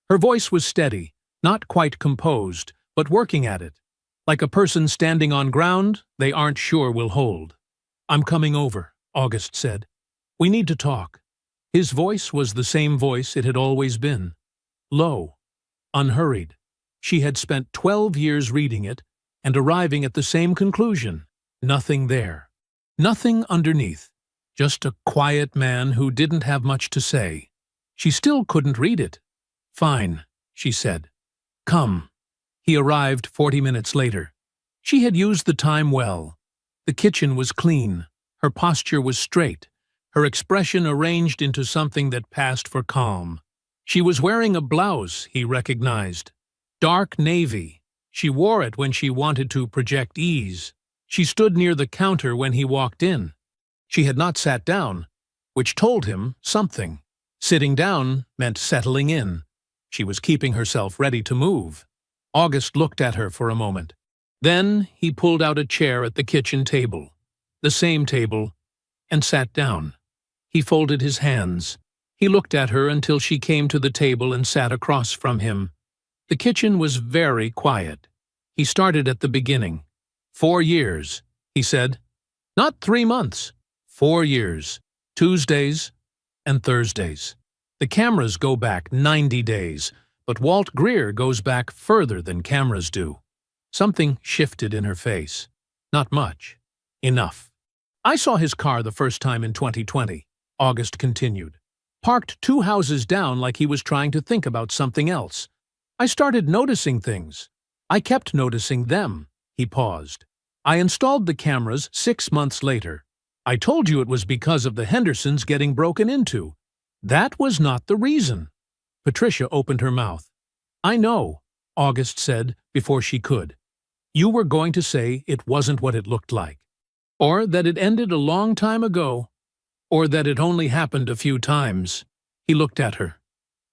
Her voice was steady, not quite composed, but working at it. Like a person standing on ground they aren't sure will hold. "I'm coming over," August said. "We need to talk." His voice was the same voice it had always been. Low, unhurried. She had spent 12 years reading it and arriving at the same conclusion. Nothing there. Nothing underneath. Just a quiet man who didn't have much to say. She still couldn't read it. "Fine," she said. "Come." He arrived 40 minutes later. She had used the time well. The kitchen was clean. Her posture was straight. Her expression arranged into something that passed for calm. She was wearing a blouse, he recognized. Dark navy. She wore it when she wanted to project ease. She stood near the counter when he walked in. She had not sat down, which told him something. Sitting down meant settling in. She was keeping herself ready to move. August looked at her for a moment. Then he pulled out a chair at the kitchen table, the same table, and sat down. He folded his hands. He looked at her until she came to the table and sat across from him. The kitchen was very quiet. He started at the beginning. 4 years, he said. Not 3 months. 4 years. Tuesdays and Thursdays. The cameras go back 90 days, but Walt Greer goes back further than cameras do. Something shifted in her face. Not much. Enough. "I saw his car the first time in 2020, August continued. Parked 2 houses down like he was trying to think about something else. I started noticing things. I kept noticing them." He paused. "I installed the cameras 6 months later. I told you it was because of the Hendersons getting broken into. That was not the reason." Patricia opened her mouth. "I know," August said before she could. "You were going to say it wasn't what it looked like. Or that it ended a long time ago. Or that it only happened a few times." He looked at her.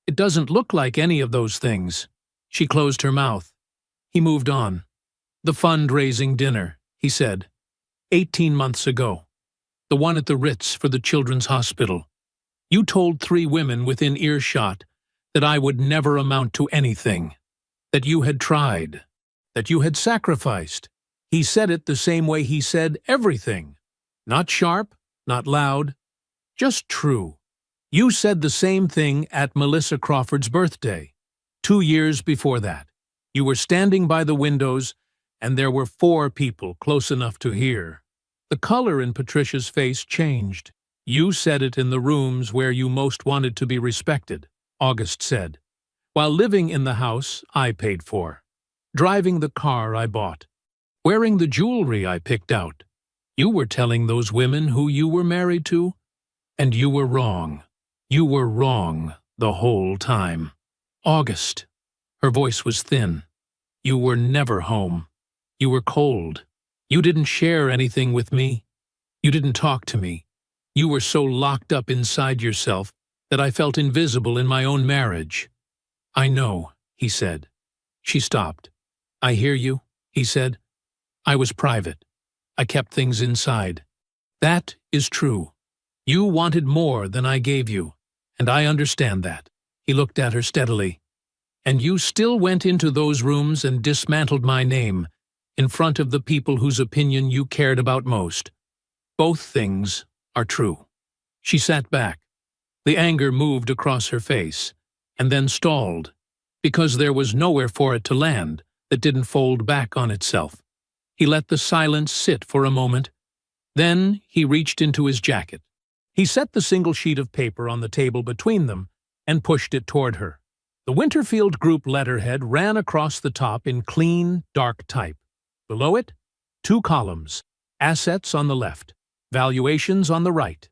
"It doesn't look like any of those things." She closed her mouth. He moved on. "The fundraising dinner," he said. 18 months ago. The one at the Ritz for the Children's Hospital. You told 3 women within earshot that I would never amount to anything. That you had tried. That you had sacrificed. He said it the same way he said everything. Not sharp, not loud. Just true. You said the same thing at Melissa Crawford's birthday. 2 years before that. You were standing by the windows, and there were 4 people close enough to hear. The color in Patricia's face changed. You said it in the rooms where you most wanted to be respected, August said. While living in the house I paid for. Driving the car I bought. Wearing the jewelry I picked out. You were telling those women who you were married to, and you were wrong. You were wrong the whole time. August. Her voice was thin. You were never home. You were cold. You didn't share anything with me. You didn't talk to me. You were so locked up inside yourself that I felt invisible in my own marriage. I know, he said. She stopped. I hear you, he said. I was private. I kept things inside. That is true. You wanted more than I gave you, and I understand that. He looked at her steadily. And you still went into those rooms and dismantled my name, in front of the people whose opinion you cared about most. Both things are true." She sat back. The anger moved across her face, and then stalled, because there was nowhere for it to land that didn't fold back on itself. He let the silence sit for a moment. Then he reached into his jacket. He set the single sheet of paper on the table between them and pushed it toward her. The Winterfield Group letterhead ran across the top in clean, dark type. Below it, 2 columns, assets on the left, valuations on the right,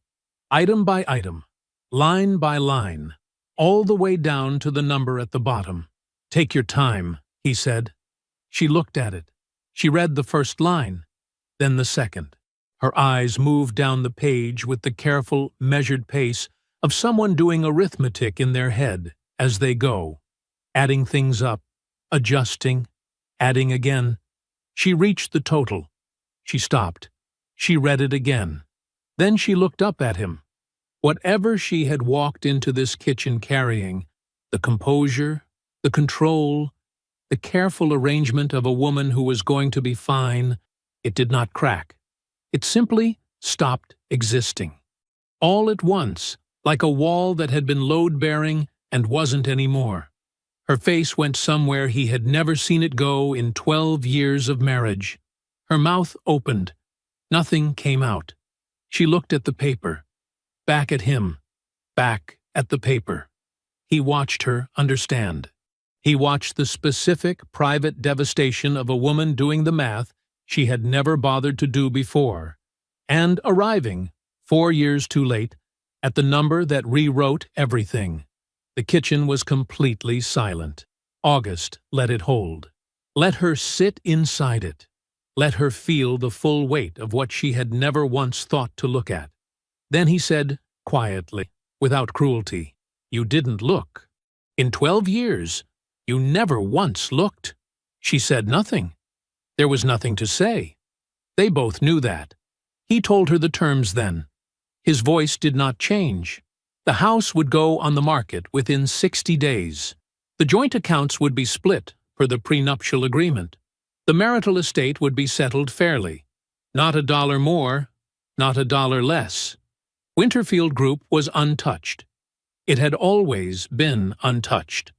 item by item, line by line, all the way down to the number at the bottom. "Take your time," he said. She looked at it. She read the first line, then the second. Her eyes moved down the page with the careful, measured pace of someone doing arithmetic in their head as they go, adding things up, adjusting, adding again. She reached the total. She stopped. She read it again. Then she looked up at him. Whatever she had walked into this kitchen carrying, the composure, the control, the careful arrangement of a woman who was going to be fine, it did not crack. It simply stopped existing. All at once, like a wall that had been load-bearing and wasn't anymore. Her face went somewhere he had never seen it go in 12 years of marriage. Her mouth opened. Nothing came out. She looked at the paper. Back at him. Back at the paper. He watched her understand. He watched the specific, private devastation of a woman doing the math she had never bothered to do before, and arriving, 4 years too late, at the number that rewrote everything. The kitchen was completely silent. August let it hold. Let her sit inside it. Let her feel the full weight of what she had never once thought to look at. Then he said, quietly, without cruelty, "You didn't look. In 12 years, you never once looked." She said nothing. There was nothing to say. They both knew that. He told her the terms then. His voice did not change. The house would go on the market within 60 days. The joint accounts would be split per the prenuptial agreement. The marital estate would be settled fairly. Not a dollar more, not a dollar less. Winterfield Group was untouched. It had always been untouched.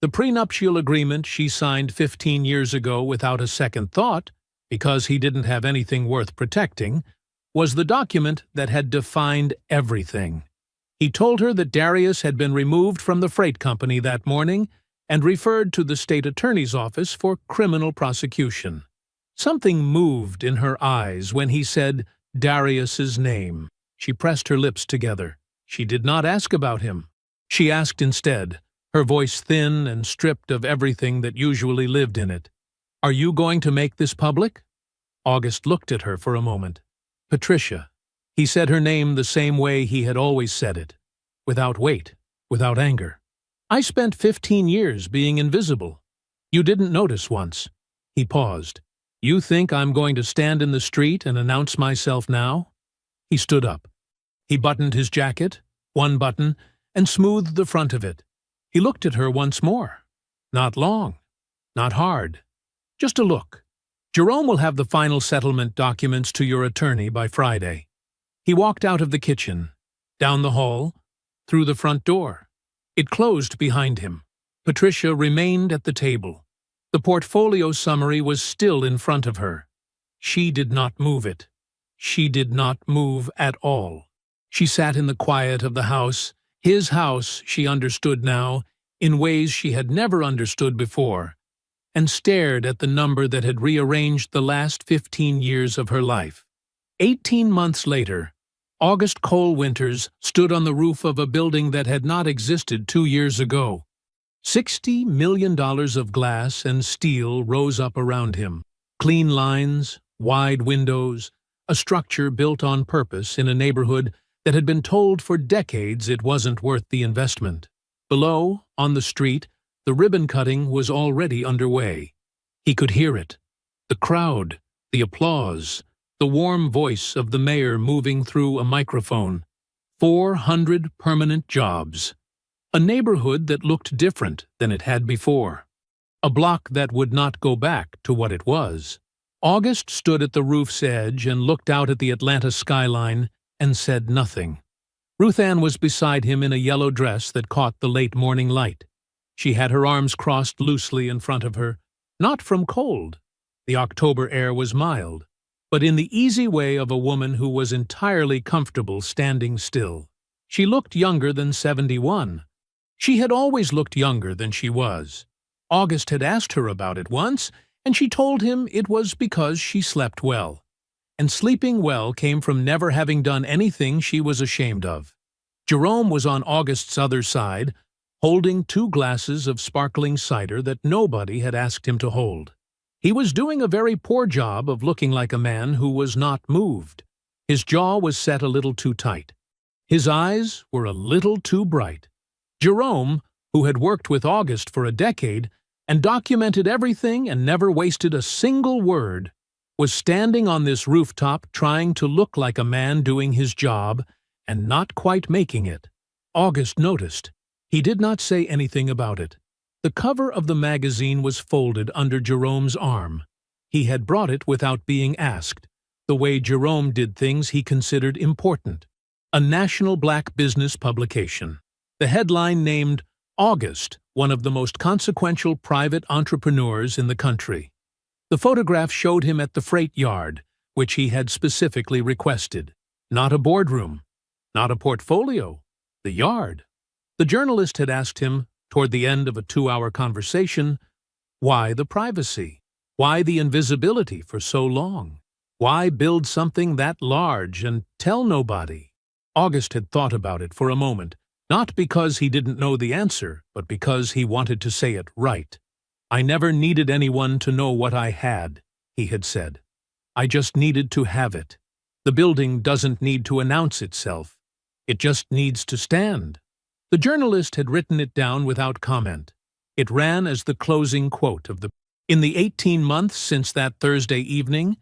The prenuptial agreement she signed 15 years ago without a second thought, because he didn't have anything worth protecting, was the document that had defined everything. He told her that Darius had been removed from the freight company that morning and referred to the state attorney's office for criminal prosecution. Something moved in her eyes when he said Darius's name. She pressed her lips together. She did not ask about him. She asked instead, her voice thin and stripped of everything that usually lived in it, "Are you going to make this public?" August looked at her for a moment. Patricia. He said her name the same way he had always said it, without weight, without anger. "I spent 15 years being invisible. You didn't notice once." He paused. "You think I'm going to stand in the street and announce myself now?" He stood up. He buttoned his jacket, one button, and smoothed the front of it. He looked at her once more. Not long, not hard, just a look. "Jerome will have the final settlement documents to your attorney by Friday." He walked out of the kitchen, down the hall, through the front door. It closed behind him. Patricia remained at the table. The portfolio summary was still in front of her. She did not move it. She did not move at all. She sat in the quiet of the house, his house, she understood now, in ways she had never understood before, and stared at the number that had rearranged the last 15 years of her life. 18 months later, August Cole Winters stood on the roof of a building that had not existed 2 years ago. $60 million of glass and steel rose up around him. Clean lines, wide windows, a structure built on purpose in a neighborhood that had been told for decades it wasn't worth the investment. Below, on the street, the ribbon-cutting was already underway. He could hear it. The crowd, the applause, the warm voice of the mayor moving through a microphone. 400 permanent jobs. A neighborhood that looked different than it had before. A block that would not go back to what it was. August stood at the roof's edge and looked out at the Atlanta skyline and said nothing. Ruth Ann was beside him in a yellow dress that caught the late morning light. She had her arms crossed loosely in front of her, not from cold. The October air was mild, but in the easy way of a woman who was entirely comfortable standing still. She looked younger than 71. She had always looked younger than she was. August had asked her about it once, and she told him it was because she slept well. And sleeping well came from never having done anything she was ashamed of. Jerome was on August's other side, holding 2 glasses of sparkling cider that nobody had asked him to hold. He was doing a very poor job of looking like a man who was not moved. His jaw was set a little too tight. His eyes were a little too bright. Jerome, who had worked with August for a decade and documented everything and never wasted a single word, was standing on this rooftop trying to look like a man doing his job and not quite making it. August noticed. He did not say anything about it. The cover of the magazine was folded under Jerome's arm. He had brought it without being asked, the way Jerome did things he considered important. A national black business publication. The headline named August, one of the most consequential private entrepreneurs in the country. The photograph showed him at the freight yard, which he had specifically requested. Not a boardroom, not a portfolio, the yard. The journalist had asked him, toward the end of a 2-hour conversation, why the privacy? Why the invisibility for so long? Why build something that large and tell nobody? August had thought about it for a moment, not because he didn't know the answer, but because he wanted to say it right. I never needed anyone to know what I had, he had said. I just needed to have it. The building doesn't need to announce itself. It just needs to stand. The journalist had written it down without comment. It ran as the closing quote of the In the 18 months since that Thursday evening,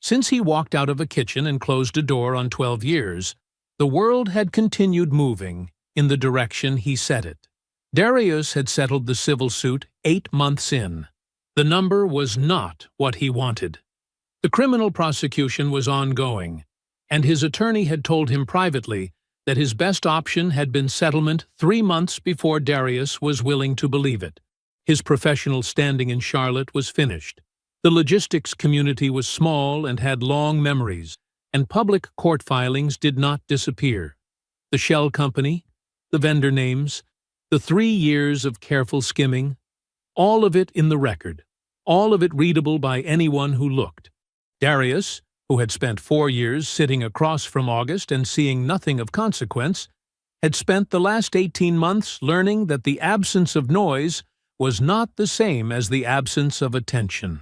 since he walked out of a kitchen and closed a door on 12 years, the world had continued moving in the direction he set it. Darius had settled the civil suit 8 months in. The number was not what he wanted. The criminal prosecution was ongoing, and his attorney had told him privately that his best option had been settlement 3 months before Darius was willing to believe it. His professional standing in Charlotte was finished. The logistics community was small and had long memories, and public court filings did not disappear. The shell company, the vendor names, the 3 years of careful skimming, all of it in the record, all of it readable by anyone who looked. Darius, who had spent 4 years sitting across from August and seeing nothing of consequence, had spent the last 18 months learning that the absence of noise was not the same as the absence of attention.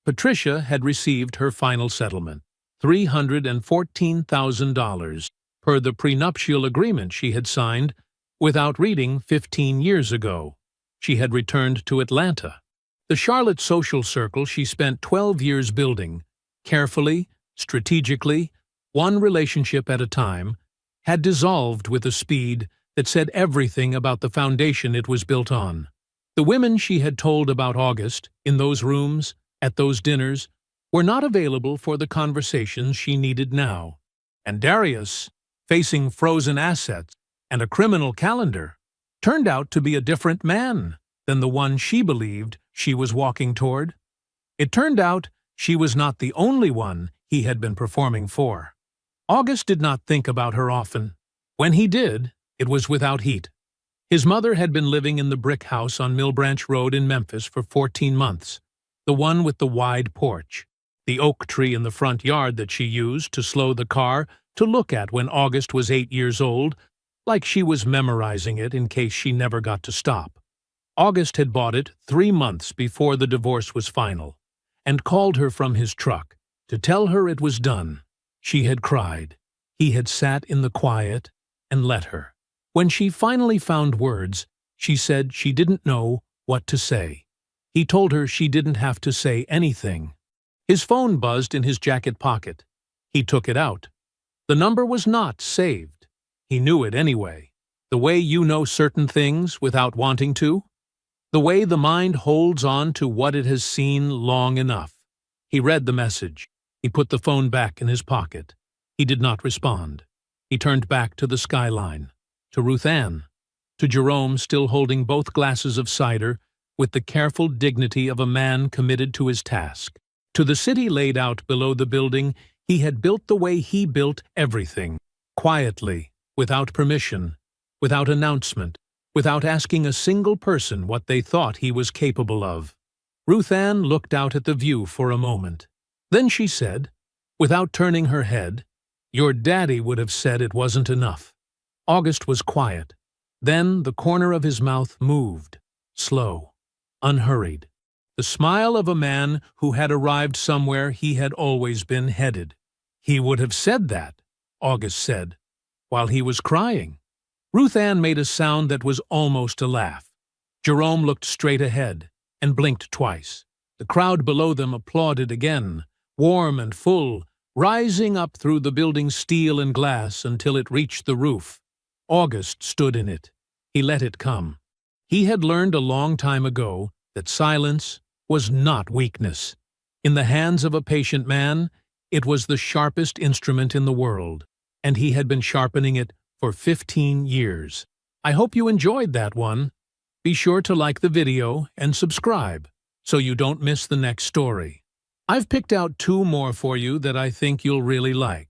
Patricia had received her final settlement, $314,000, per the prenuptial agreement she had signed without reading 15 years ago. She had returned to Atlanta. The Charlotte social circle she spent 12 years building, carefully, strategically, one relationship at a time, had dissolved with a speed that said everything about the foundation it was built on. The women she had told about August, in those rooms, at those dinners, were not available for the conversations she needed now. And Darius, facing frozen assets and a criminal calendar, turned out to be a different man than the one she believed she was walking toward. It turned out she was not the only one he had been performing for. August did not think about her often. When he did, it was without heat. His mother had been living in the brick house on Mill Branch Road in Memphis for 14 months, the one with the wide porch, the oak tree in the front yard that she used to slow the car to look at when August was 8 years old, like she was memorizing it in case she never got to stop. August had bought it 3 months before the divorce was final, and called her from his truck to tell her it was done. She had cried. He had sat in the quiet and let her. When she finally found words, she said she didn't know what to say. He told her she didn't have to say anything. His phone buzzed in his jacket pocket. He took it out. The number was not saved. He knew it anyway. The way you know certain things without wanting to? The way the mind holds on to what it has seen long enough. He read the message. He put the phone back in his pocket. He did not respond. He turned back to the skyline, to Ruth Ann, to Jerome still holding both glasses of cider with the careful dignity of a man committed to his task. To the city laid out below the building he had built the way he built everything, quietly, without permission, without announcement, without asking a single person what they thought he was capable of. Ruth Ann looked out at the view for a moment. Then she said, without turning her head, "Your daddy would have said it wasn't enough." August was quiet. Then the corner of his mouth moved, slow, unhurried. The smile of a man who had arrived somewhere he had always been headed. "He would have said that," August said, "while he was crying." Ruth Ann made a sound that was almost a laugh. Jerome looked straight ahead and blinked twice. The crowd below them applauded again, warm and full, rising up through the building's steel and glass until it reached the roof. August stood in it. He let it come. He had learned a long time ago that silence was not weakness. In the hands of a patient man, it was the sharpest instrument in the world, and he had been sharpening it for 15 years. I hope you enjoyed that one. Be sure to like the video and subscribe so you don't miss the next story. I've picked out 2 more for you that I think you'll really like.